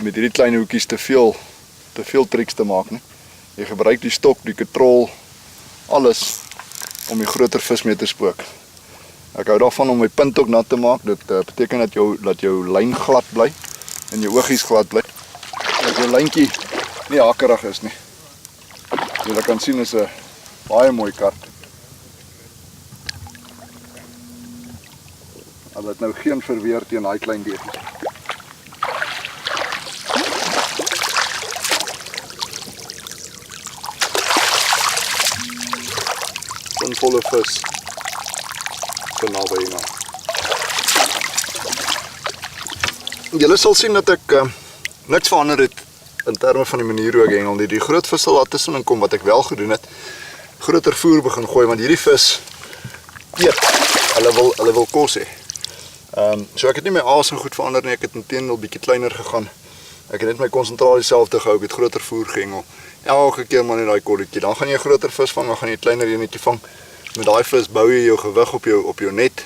met hierdie klein hoekies te veel triks te maak nie. Jy gebruik die stok, die katrol, alles om die groter vis mee te spook. Ek hou daarvan om my punt ook nat te maak. Dit beteken dat jou lyn glad bly en jou oogies glad bly. Dat jou lyntjie nie hakkerig is nie. Julle kan sien is 'n baie mooi karp. Hulle het nou geen verweer teen daai klein deegies. Volle vis van naby na. Julle sal sien dat ek niks verander het in terme van die manier hoe ek hengel nie. Die groot vis sal daar tussenin kom wat ek wel gedoen het. Groter voer begin gooi want hierdie vis eet. Hulle wil kos hê. So ek het nie my aas goed verander nie. Ek het inteendeel bietjie kleiner gegaan. Ek het net my konsentrasie dieselfde gehou. Ek het groter voer gehengel. Elke keer maar net daai kolletjie. Dan gaan jy 'n groter vis vang, dan gaan jy 'n kleiner enetjie vang. Met daai vis bou jy jou gewig op jou net.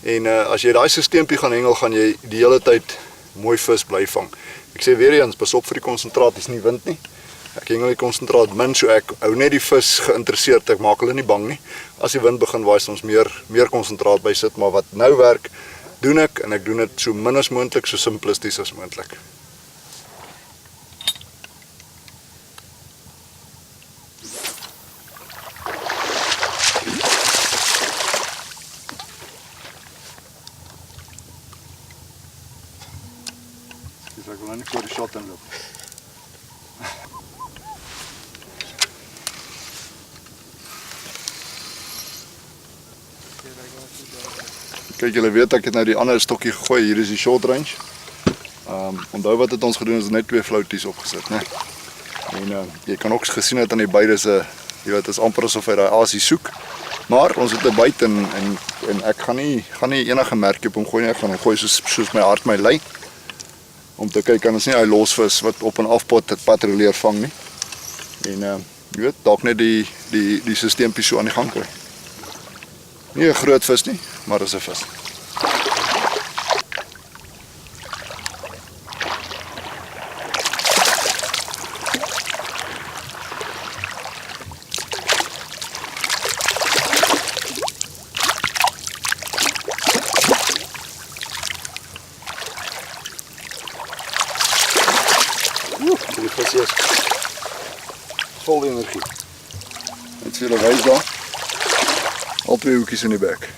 En as jy daai sisteempie gaan hengel, gaan jy die hele tyd mooi vis bly vang. Ek sê weer eens, pas op vir die konsentraat, dis nie wind nie. Ek hengel die konsentraat min, so ek hou net die vis geïnteresseerd. Ek maak hulle nie bang nie. As die wind begin waai, ons meer konsentraat by sit, maar wat nou werk, doen ek en ek doen dit so min as moontlik, so simplisties as moontlik. Ek wil net voor die shot inloop. Kyk, julle weet ek het nou die ander stokkie gegooi. Hier is die short range. Onthou wat het ons gedoen, is net 2 flouties opgesit, né? En jy kan ook gesien het aan die beide se, jy weet, is amper asof hy daai aasie soek. Maar ons het 'n byt en ek gaan nie enige merkie op hom gooi nie. Ek gaan hom gooi soos my hart my lei. Om te kyk kan ons nie hy losvis wat op en afpad het patrolleer vang nie. En jy weet, dalk net die sisteempie so aan die gang kry. Nie 'n groot vis nie, maar is 'n vis. Die vis is vol energie. Dit sê hulle wys daar. Al 2 hoekies in die bek.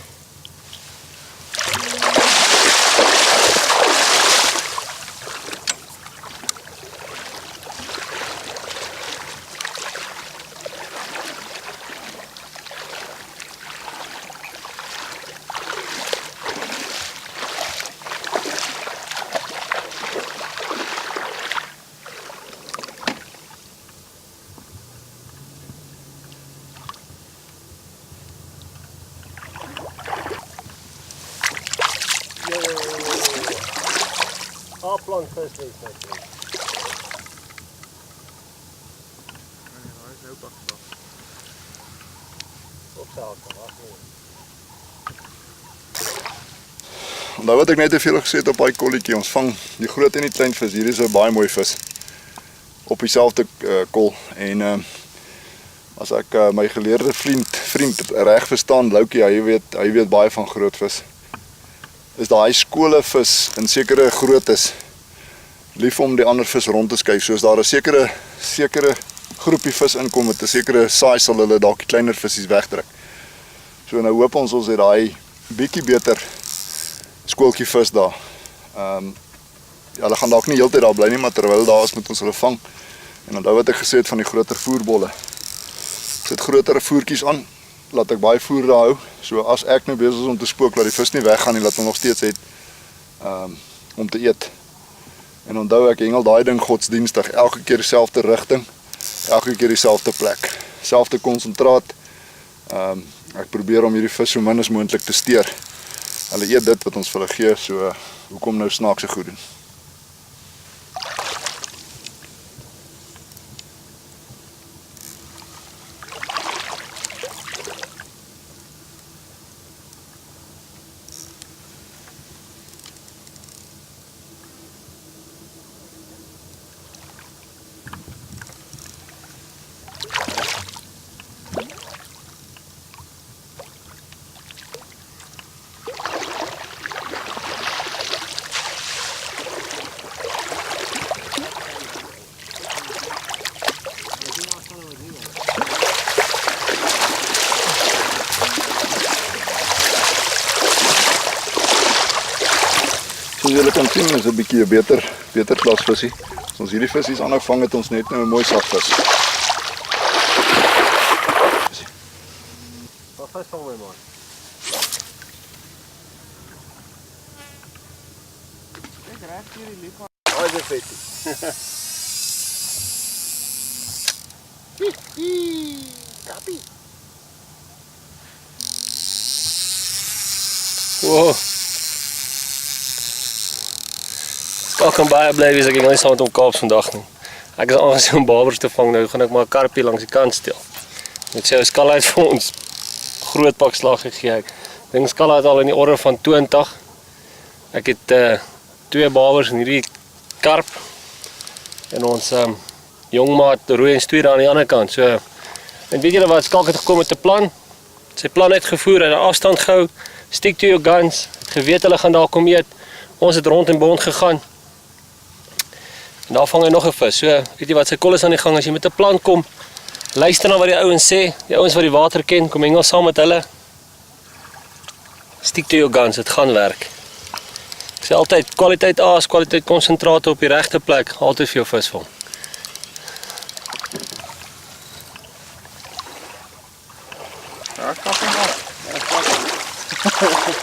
Plank vis wees net. Nou wat ek net te veel gesê het op daai kolletjie, ons vang die groot en die klein vis. Hier is 'n baie mooi vis op dieselfde kol en as ek my geleerde vriend reg verstaan, Loukie, hy weet baie van groot vis. Is daai skole vis in sekere groottes lief om die ander vis rond te skuif. Soos daar 'n sekere groepie vis inkom met 'n sekere saai sal hulle dalk die kleiner visies wegtrek. So nou hoop ons het daai bietjie beter skooltjie vis daar. Ja, hulle gaan dalk nie heeltyd daar bly nie, maar terwyl hulle daar is moet ons hulle vang. En onthou wat ek gesê het van die groter voerbolle. Sit groter voertjies aan, laat ek baie voer daar hou. So as ek nou besig is om te spook, laat die vis nie weggaan nie, laat hom nog steeds het om te eet. En onthou ek hengel daai ding godsdienstig, elke keer dieselfde rigting, elke keer dieselfde plek, selfde konsentraat. Ek probeer om hierdie vis so min as moontlik te steur. Hulle eet dit wat ons vir hulle gee, so hoekom nou snaakse goed doen? Soos julle kan sien, is 'n bietjie 'n beter klas visie. As ons hierdie visies aanhou vang, het ons net nou 'n mooi sagvis. Wat vis vang my man? Ek raak hierdie lief. Daai is vetie. Kappie. Wow. Ek kan baie bly wees ek nie saam met hom Kaaps vandag nie. Ek is aangesien om babers te vang, nou gaan ek maar 'n karpie langs die kant steel. Net sê, Skalla het vir ons groot pak slag gegee. Ek dink Skalla het al in die orde van 20. Ek het 2 babers in hierdie karp en ons jongmaat rooi en stoei aan die ander kant. So, en weet julle wat, Skalk het gekom met 'n plan. Sy plan uitgevoer, hy het 'n afstand gehou. Stick to your guns. Het geweet hulle gaan daar kom eet. Ons het rond en bond gegaan. En daar vang hy nog 'n vis. So, weet jy wat, sy kol is aan die gang. As jy met 'n plan kom, luister na wat die ouens sê. Die ouens wat die water ken, kom hengel saam met hulle. Stick to your guns, dit gaan werk. Ek sê altyd, kwaliteit aas, kwaliteit konsentrate op die regte plek, altyd vir jou vis vang. Ja, ek kan hom af. Ja, ek kan hom.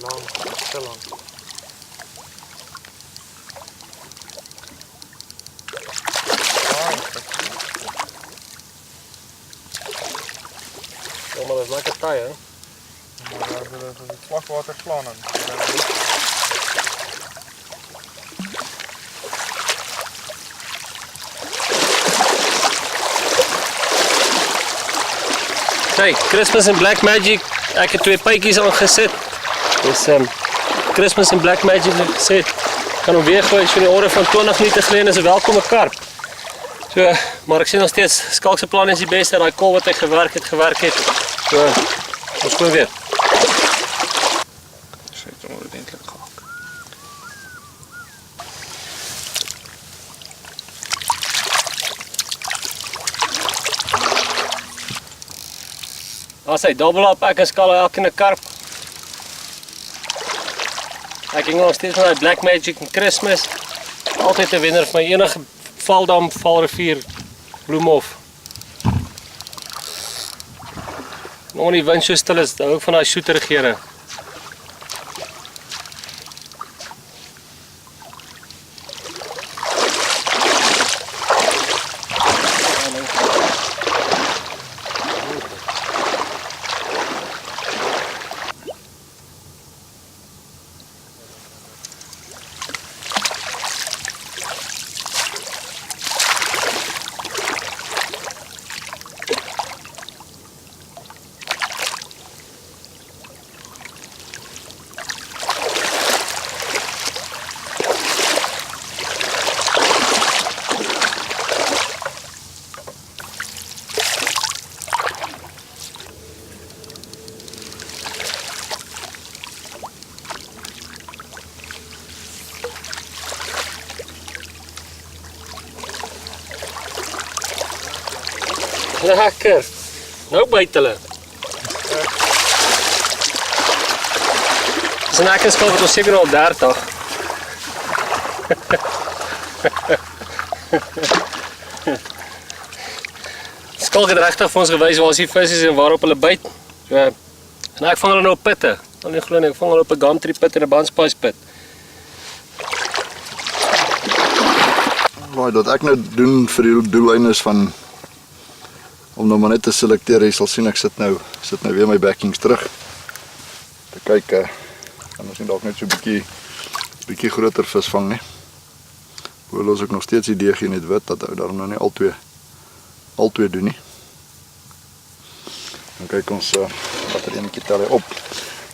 Lang, te lang. Ja, maar dat is lekker taai, hè? Maar dat is slagwater slaan aan. Kijk, Christmas en Black Magic. Ik heb 2 pypjes aangezet. Dus Christmas en Black Magic gezet. Ik kan hem weergooien so in die orde van 20 minuten geleden is 'n welkome karp. So, maar ek sien nog steeds Skalk se plan is die beste. Daai kol wat hy gewerk het. So, ons probeer weer. Sy het hom ordentlik gehak. As hy double up, ek skal elke in 'n karp. Ek ging nog steeds met die Black Magic en Christmas. Altyd 'n wenner vir my enige valdam, valrivier, bloemhof. Nog nie wind so stil is, hou ek van daai soeterigere. Lekker. Nou byt hulle. Dis 'n ekkenskap wat ons seker al 30. Skalk het regtig vir ons gewys waar die vis is en waarop hulle byt. So, en ek vang hulle nou op pitte. Dan nie glo nie, ek vang hulle op 'n gumtree pit en 'n bandspice pit. Wat ek nou doen vir die doeleindes van om nou maar net te selekteer, jy sal sien ek sit nou weer my backings terug. Te kyk, en ons sien dalk net so 'n bietjie groter vis vang, nie. Hoewel ons ook nog steeds die deegie net wit, dat hou daarom nou nie al twee doen nie. Dan kyk ons, wat er eenetjie tel hy op.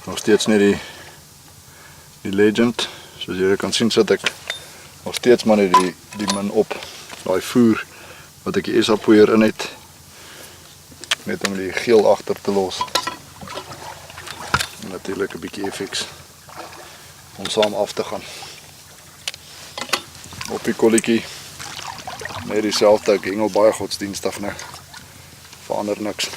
Nog steeds net die Legend. Soos jy kan sien sit ek nog steeds maar net die min op. Daai voer wat ek die SA-poeier in het. Net om die geel agter te los. En natuurlik 'n bietjie FX om saam af te gaan. Op die kolletjie net dieselfde, ek hengel baie godsdienstig nou. Verander niks.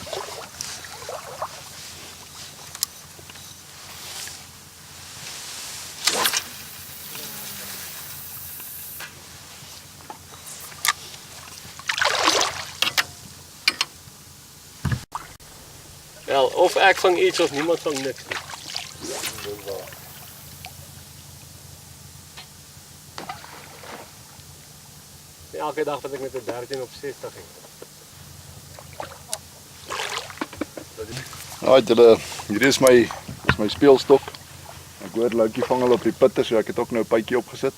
Wel, of ek vang iets of niemand vang niks nie. Elke dag wat ek met 'n 13 op 60 het. Right, hier is my speelstok. Ek hoor Loukie vang al op die pitte, so ek het ook nou 'n pytjie opgesit.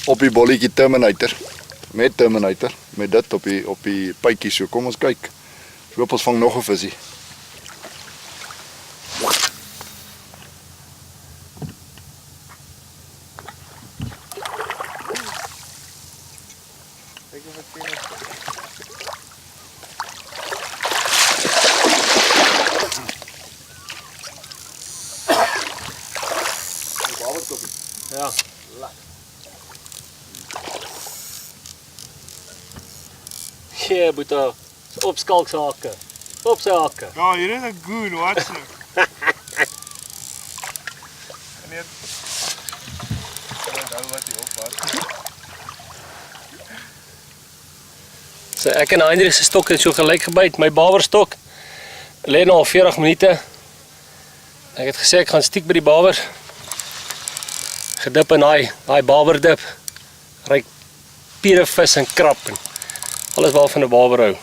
Op die bolletjie Terminator. Met Terminator, met dit op die pytjie. So kom ons kyk. So hoop ons vang nog 'n visie. Ja. Ja, boeta. Op Skalk se hakke. Op sy hakke. Ja, hier is 'n goon, watch nou. Nee. Onthou wat hy op was. So ek en Hendrik se stok het so gelyk gebyt. My bawerstok lê nou al 40 minute. Ek het gesê ek gaan stiek by die bawer. Gedip in daai bawerdip. Ryk piere vis en krap en Alles waarvan 'n barber hou.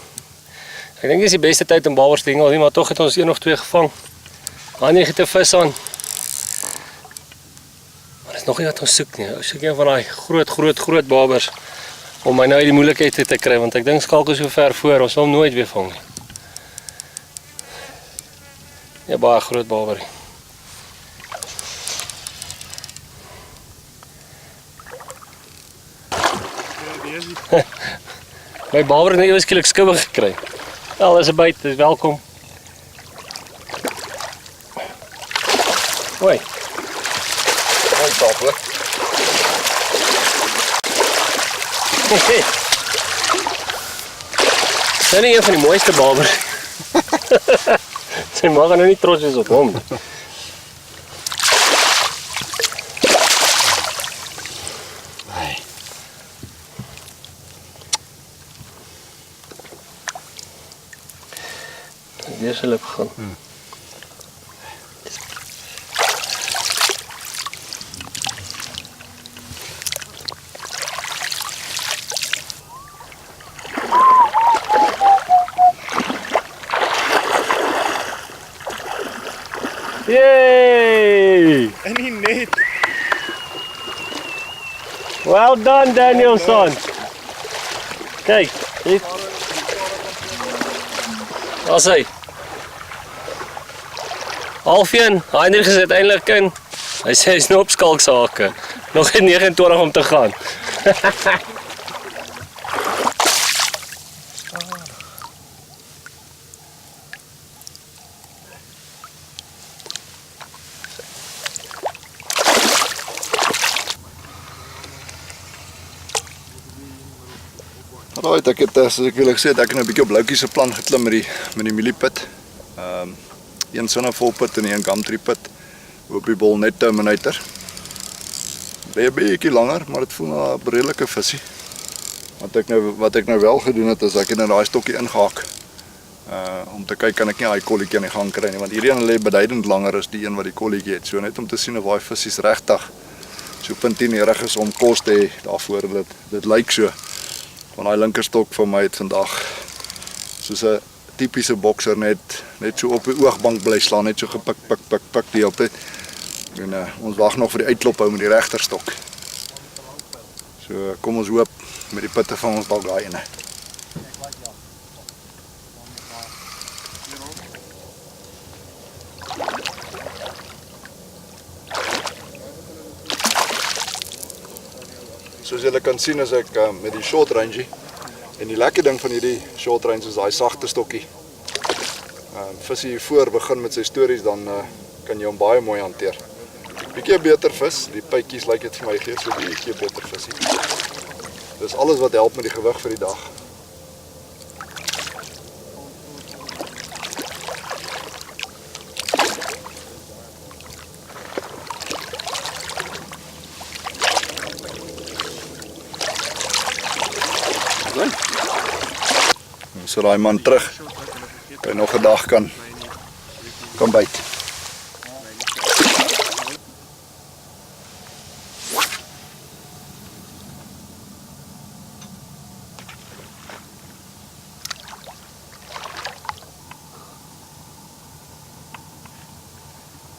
Ek dink dis die beste tyd om barbers te hengel, maar tog het ons 1 of 2 gevang. Wanneer het 'n vis aan? Maar dis nog nie wat ons soek nie. Ons soek een van daai groot barbers om my nou uit die moeilikheid te kry, want ek dink Skalk is so ver voor, ons sal hom nooit weer vang nie. Ja, baie groot barber. My barber het net ewe skielik skubbe gekry. Wel, is 'n byt, dis welkom. Hoi. Hoi Tappe. Sy is nie een van die mooiste barbers. Sy mag nou nie trots wees op hom nie. Hier sal ek gaan. Yay! En nie net. Well done, Danielson. Kyk, dit. Wat sê? Halfeen, Heinrich is uiteindelik in. Hy sê hy's nou op Skalk se hake. Nog 29 om te gaan. Right, ek het soos ek wil gesê, ek het nou 'n bietjie op Loukie se plan geklim met die mieliepit. Een Sinnevol pit en een Gumtree pit. Op die bol net Terminator. Bly 'n bietjie langer, maar dit voel na 'n redelike visie. Wat ek nou wel gedoen het, is ek het in daai stokkie ingehak. Om te kyk kan ek nie daai kolletjie aan die gang kry nie, want hierdie een lê beduidend langer as die een wat die kolletjie het. So net om te sien of daai visies regtig so puntierig is om kos te hê daarvoor. Dit lyk so. Van daai linkerstok van my het vandag soos 'n tipiese bokser net so op die oogbank bly slaan, net so gepik die hele tyd. En ons wag nog vir die uitklop hou met die regterstok. So kom ons hoop met die pitte van ons dalk daai ene. Soos julle kan sien as ek met die short range en die lekker ding van hierdie short range is daai sagte stokkie. Visie hier voor begin met sy stories, dan kan jy hom baie mooi hanteer. Bietjie 'n beter vis, die pytjies lyk dit vir my gee so bietjie 'n beter visie. Dis alles wat help met die gewig vir die dag. So daai man terug, hy nog 'n dag kan byt.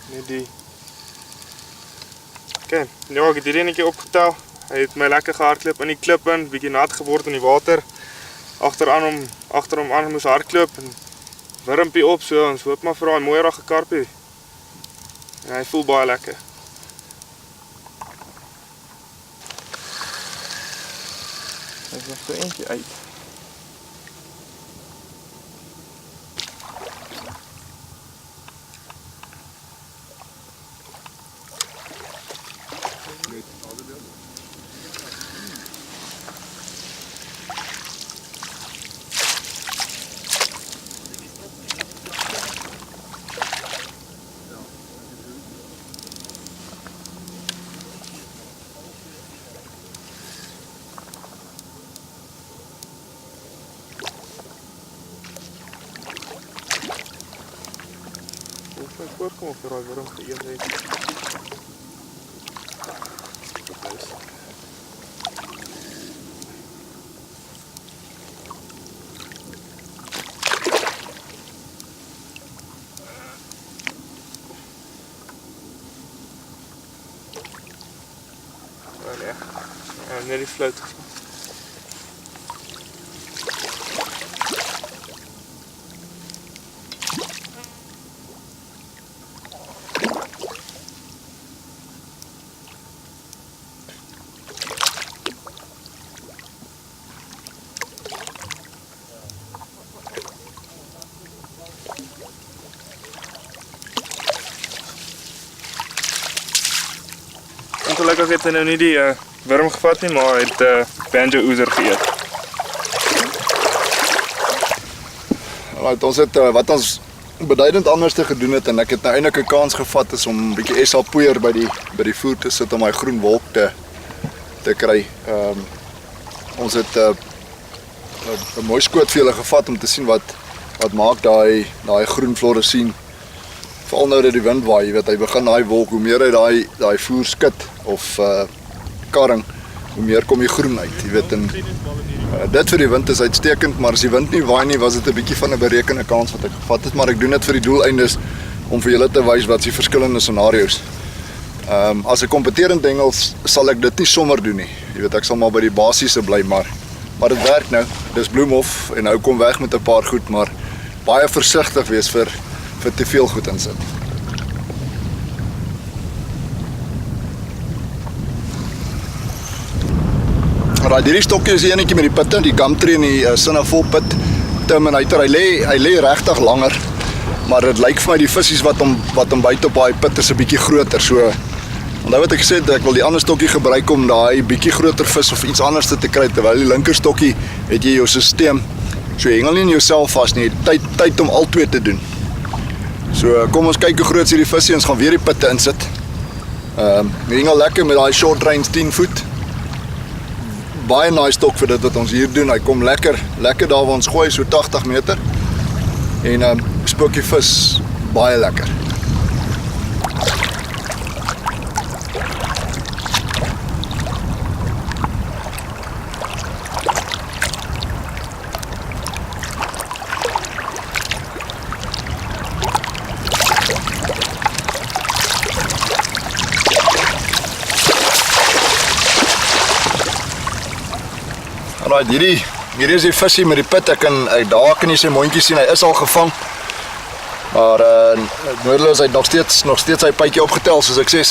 Net die. Ken, nou ek het hierdie netjie opgetel. Hy het my lekker gehardloop in die klip in, bietjie nat geword in die water. Agter hom aan moes hardloop en wurmpie op so, ons hoop maar vir daai mooi rage karpie. En hy voel baie lekker. Hy is nog so eentjie uit. Ek voorkom of vir daai wurm te eet het. Net die float. Ongelukkig het hy nou nie die wurm gevat nie, maar hy het banjo oezer geëet. Alright, ons het wat ons beduidend anders te gedoen het en ek het nou eintlik 'n kans gevat is om 'n bietjie SA poeier by die voer te sit om hy groen wolk te kry. Ons het 'n mooi skoot vir julle gevat om te sien wat maak daai groen fluoresien. Veral nou dat die wind waai, jy weet, hy begin daai wolk, hoe meer hy daai voer skud of karring, hoe meer kom die groen uit, jy weet. En dit vir die wind is uitstekend, maar as die wind nie waai nie, was dit 'n bietjie van 'n berekende kans wat ek gevat het, maar ek doen dit vir die doeleindes om vir julle te wys wat die verskillende scenario's. As ek kompeterend Engels sal ek dit nie sommer doen nie. Jy weet, ek sal maar by die basiese bly, maar dit werk nou. Dis Bloemhof en nou kom weg met 'n paar goed, maar baie versigtig wees vir te veel goed insit. Alright, hierdie stokkie is die enetjie met die pitte, die Gumtree en die Cinnafol pit Terminator. Hy lê regtig langer, maar dit lyk vir my die visies wat hom byt op daai pit is 'n bietjie groter. So onthou wat ek gesê het, ek wil die ander stokkie gebruik om daai bietjie groter vis of iets anders te kry, terwyl die linker stokkie het jy jou stelsel. So jy hengel nie in jouself vas nie, jy tyd om albei te doen. So kom ons kyk hoe groot is hierdie visie, ons gaan weer die pitte insit. Hengel lekker met daai short range 10 voet. Baie nice stok vir dit wat ons hier doen. Hy kom lekker daar waar ons gooi, so 80 meter. En spook die vis baie lekker. Alright, hierdie is die visie met die pit. Daar kan jy sy mondjie sien, hy is al gevang. Maar noodloos hy nog steeds sy pytjie opgetel, soos ek sê,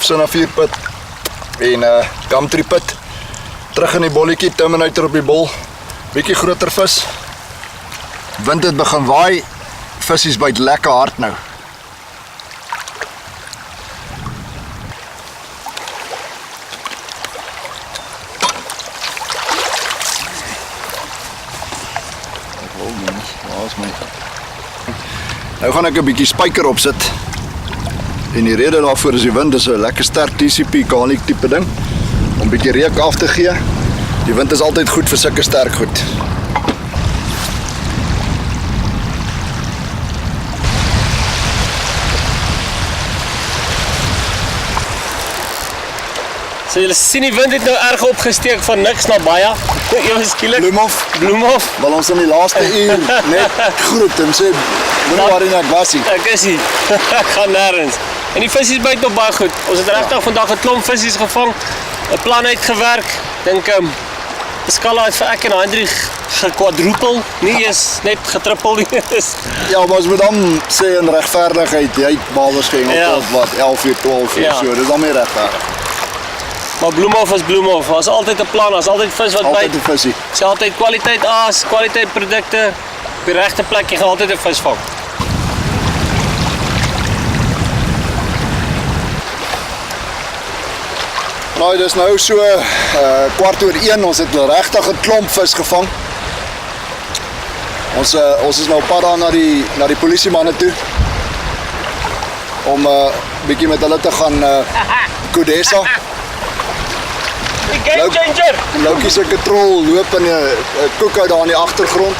Cinnafol pit en Gumtree pit. Terug in die bolletjie, Terminator op die bol. Bietjie groter vis. Wind het begin waai. Visies byt lekker hard nou. Nou gaan ek 'n bietjie spyker opsit. En die rede daarvoor is die wind is 'n lekker sterk TCP Kahnig tipe ding om bietjie reuk af te gee. Die wind is altyd goed vir sulke sterk goed. So julle sien die wind het nou erg opgesteek van niks na baie. Ewe skielik. Bloemhof. Wil ons in die laaste uur net groet en sê moenie waarin ek was nie. Ek is hier. Ek gaan nêrens. En die visies byt nog baie goed. Ons het regtig vandag 'n klomp visies gevang. 'n Plan uitgewerk. Dink die skala het vir ek en Hendrik gekwadrupel, nie eens net getrippel nie. Ja, maar ons moet dan sê in regverdigheid, jy het babas gehengel tot wat 11 uur, 12 uur, so, dis dan nie regverdig. Maar Bloemhof is Bloemhof. Daar's altyd 'n plan, daar's altyd vis wat byt. Altyd 'n visie. Dis altyd kwaliteit aas, kwaliteit produkte. Op die regte plek jy gaan altyd 'n vis vang. Nou, dis nou so 1:15, ons het regtig 'n klomp vis gevang. Ons is nou op pad daar na die polisiemanne toe om bietjie met hulle te gaan Kodesa. Die game changer. Loukie se katrol loop in 'n koekou daar in die agtergrond.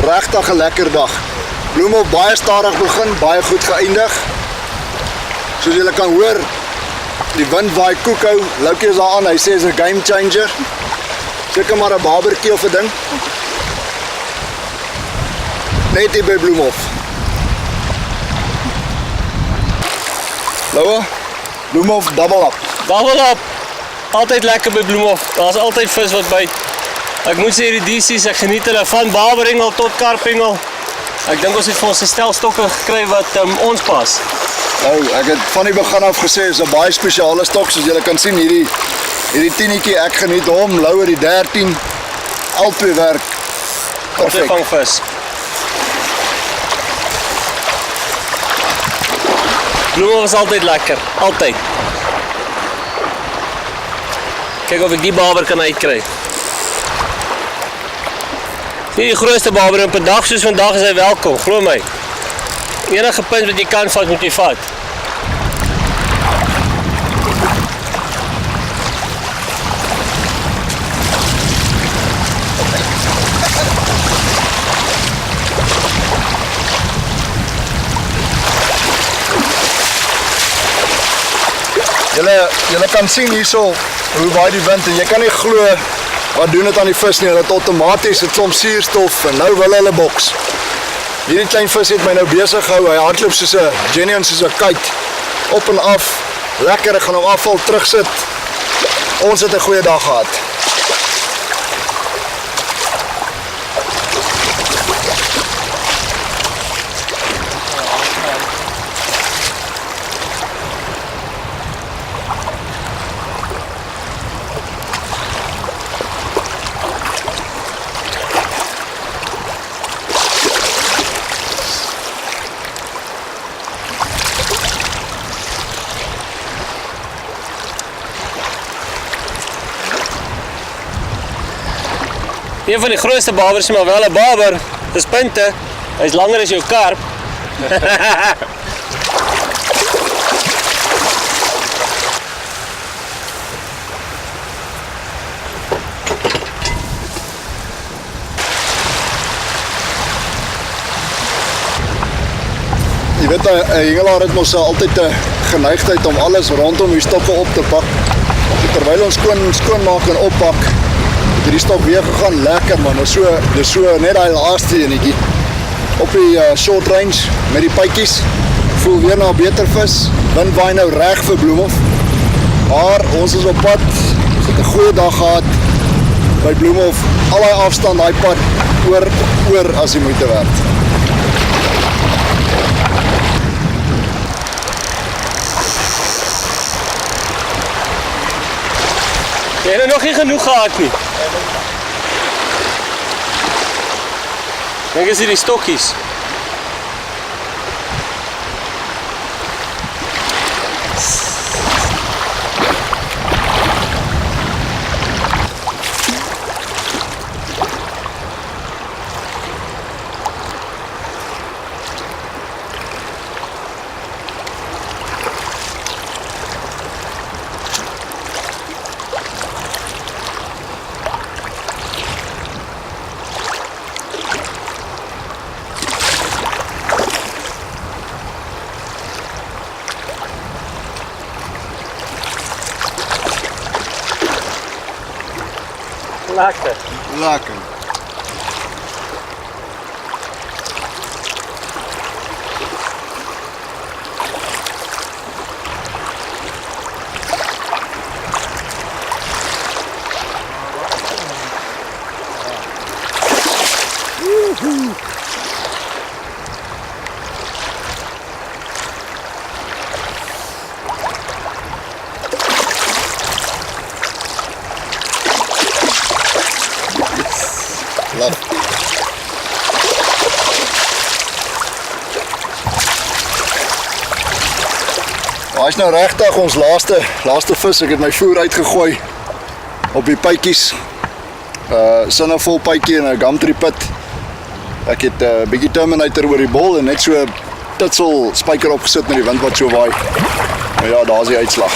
Regtig 'n lekker dag. Bloemhof baie stadig begin, baie goed geëindig. Soos julle kan hoor, die wind waai koekou. Loukie is daar aan, hy sê is 'n game changer. Seker maar 'n barbecue of 'n ding. Net hier by Bloemhof. Loue, Bloemhof double up. Babbelop, altyd lekker by Bloemhof. Daar's altyd vis wat byt. Ek moet sê die DC's, ek geniet hulle van barberengel tot karpengel. Ek dink ons het vir ons 'n stel stokke gekry wat ons pas. Nou, ek het van die begin af gesê, is 'n baie spesiale stok, soos julle kan sien, hierdie 10etjie, ek geniet hom, Louwer die 13, albei werk Altyd perfek. vang vis. Bloemhof is altyd lekker, altyd. Kyk of ek die barber kan uitkry. Nie die grootste barber op 'n dag soos vandag is hy welkom, glo my. Enige punt wat jy kan vat, moet jy vat. Julle kan sien hierso hoe baie die wind en jy kan nie glo wat doen dit aan die vis nie. Hulle het outomaties het soms suurstof en nou wil hulle boks. Hierdie klein vis het my nou besig gehou. Hy hardloop soos 'n genuine soos 'n kite op en af. Lekker, ek gaan hom afval terugsit. Ons het 'n goeie dag gehad. Een van die grootste barbers, maar wel 'n barber, dis punte. Hy's langer as jou karp. Jy weet, 'n hengelaar het mos altyd 'n geneigtheid om alles rondom die stokke op te pak. Terwyl ons skoonmaak en oppak, het hierdie stok weer gegaan lekker man. Dis so net daai laaste enetjie op die short range met die pytjies. Voel weer na 'n beter vis. Wind waai nou reg vir Bloemhof. Maar ons is op pad. Ons het 'n goeie dag gehad by Bloemhof. Al daai afstand, daai pad oor as die moeite werd. Jy het nog nie genoeg gehad nie. Dink is hier die stokkies. Lekker. Lekker. Love. Hy is nou regtig ons laaste vis. Ek het my voer uitgegooi op die pytjies. Sinnevol pytjie en 'n gumtree pit. Ek het 'n bietjie Terminator oor die bol en net so titsel spyker opgesit met die wind wat so waai. Maar ja, daar's die uitslag.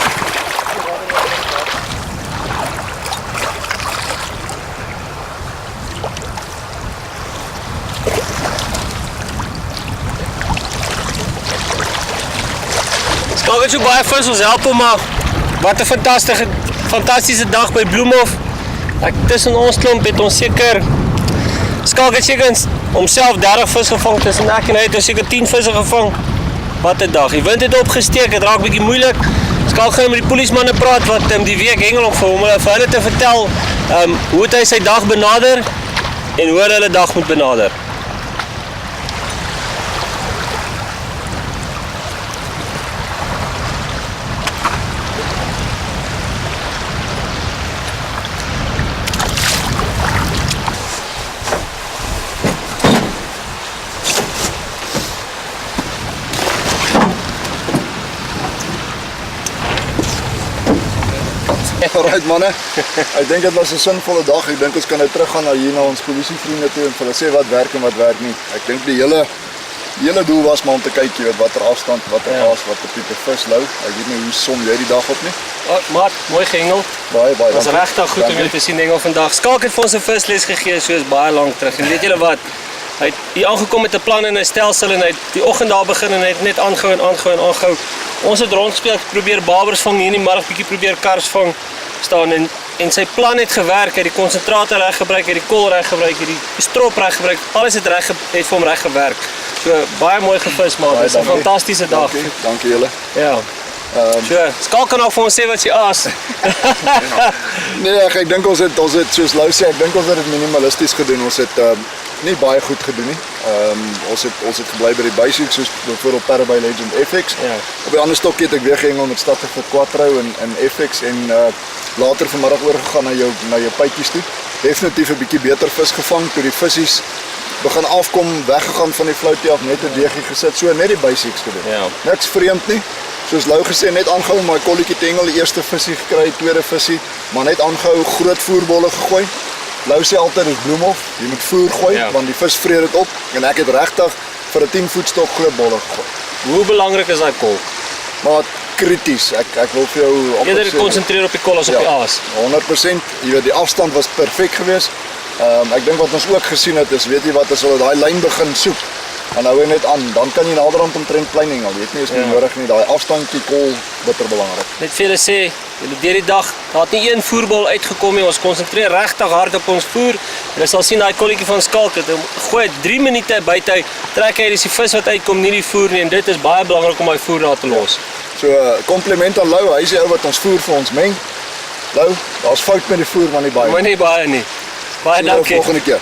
Skalk het so baie vis, ons help hom maar. Wat 'n fantastiese dag by Bloemhof. Ek tussen ons klomp het ons seker Skalk het seker homself 30 vis gevang tussen ek en hy het seker 10 visse gevang. Wat 'n dag. Die wind het opgesteek, dit raak bietjie moeilik. Skal gaan met die polismanne praat wat die week hengel op vir hom, vir hulle te vertel hoe het hy sy dag benader en hoe hulle dag moet benader. Alright manne, ek dink dit was 'n sinvolle dag. Ek dink ons kan nou teruggaan na hier na ons polisievriende toe en vir hulle sê wat werk en wat werk nie. Ek dink die hele doel was maar om te kyk, jy weet, watter afstand, watter aas, watter tipe vis lou. Ek weet nie hoe som jy die dag op nie. Maat, mooi gehengel. Baie Dat was dankie. regtig goed om jou te sien hengel vandag. Skalk het vir ons 'n visles gegee soos baie lank terug. En weet julle wat? Hy het hier aangekom met 'n plan en 'n stelsel en hy het die oggend daar begin en hy het net aangehou en aangehou en aangehou. Ons het rondgespeel, probeer babers vang hier in die middag, bietjie probeer kars vang staan en sy plan het gewerk. Hy het die konsentrator reg gebruik, hy het die kol reg gebruik, hy het die strop reg gebruik. Alles het vir hom reg gewerk. So baie mooi gevis maar. Dis 'n fantastiese dag. Dankie julle. Ja. So, Skalk kan ook vir ons sê wat jy aas. Nee, ek dink ons het soos Lou sê, ek dink ons het dit minimalisties gedoen. Ons het nie baie goed gedoen nie. Ons het gebly by die basics soos byvoorbeeld Parabay Legend FX. Ja. Op die ander stokkie het ek weer gehengel met Statige vir Quattro en FX en later vanmiddag oorgegaan na jou pytjies toe. Definitief 'n bietjie beter vis gevang toe die visse begin afkom, weggegaan van die floutie af, net 'n deegie gesit, so net die basics gedoen. Ja. Niks vreemd nie. Soos Lou gesê, net aangehou om my kolletjie te hengel, die eerste visie gekry, tweede visie, maar net aangehou, groot voerbolle gegooi. Lou sê altyd dis bloemhof, jy moet voer gooi, want die vis vreet dit op en ek het regtig vir 'n 10 voet stok groot bolle gegooi. Hoe belangrik is daai kol? Maar krities, ek wil vir jou Eerder konsentreer op die kol as op die aas. 100%, jy weet die afstand was perfek geweest. Ek dink wat ons ook gesien het is, weet jy wat, as hulle daai lyn begin soek, dan hou hy net aan, dan kan jy naderhand omtrent klein hengel, weet nie, is nie nodig nie, daai afstandjie kol bitter belangrik. Net vir julle sê, julle deur die dag, daar het nie een voerbal uitgekom nie, ons konsentreer regtig hard op ons voer. Julle sal sien daai kolletjie van Skalk het gooi 3 minute buite uit, trek hy dis die vis wat uitkom, nie die voer nie en dit is baie belangrik om hy voer daar te los. So kompliment aan Lou, hy is die ou wat ons voer vir ons meng. Lou, daar's fout met die voer maar nie baie. Maar nie baie nie. Baie dankie. Volgende keer.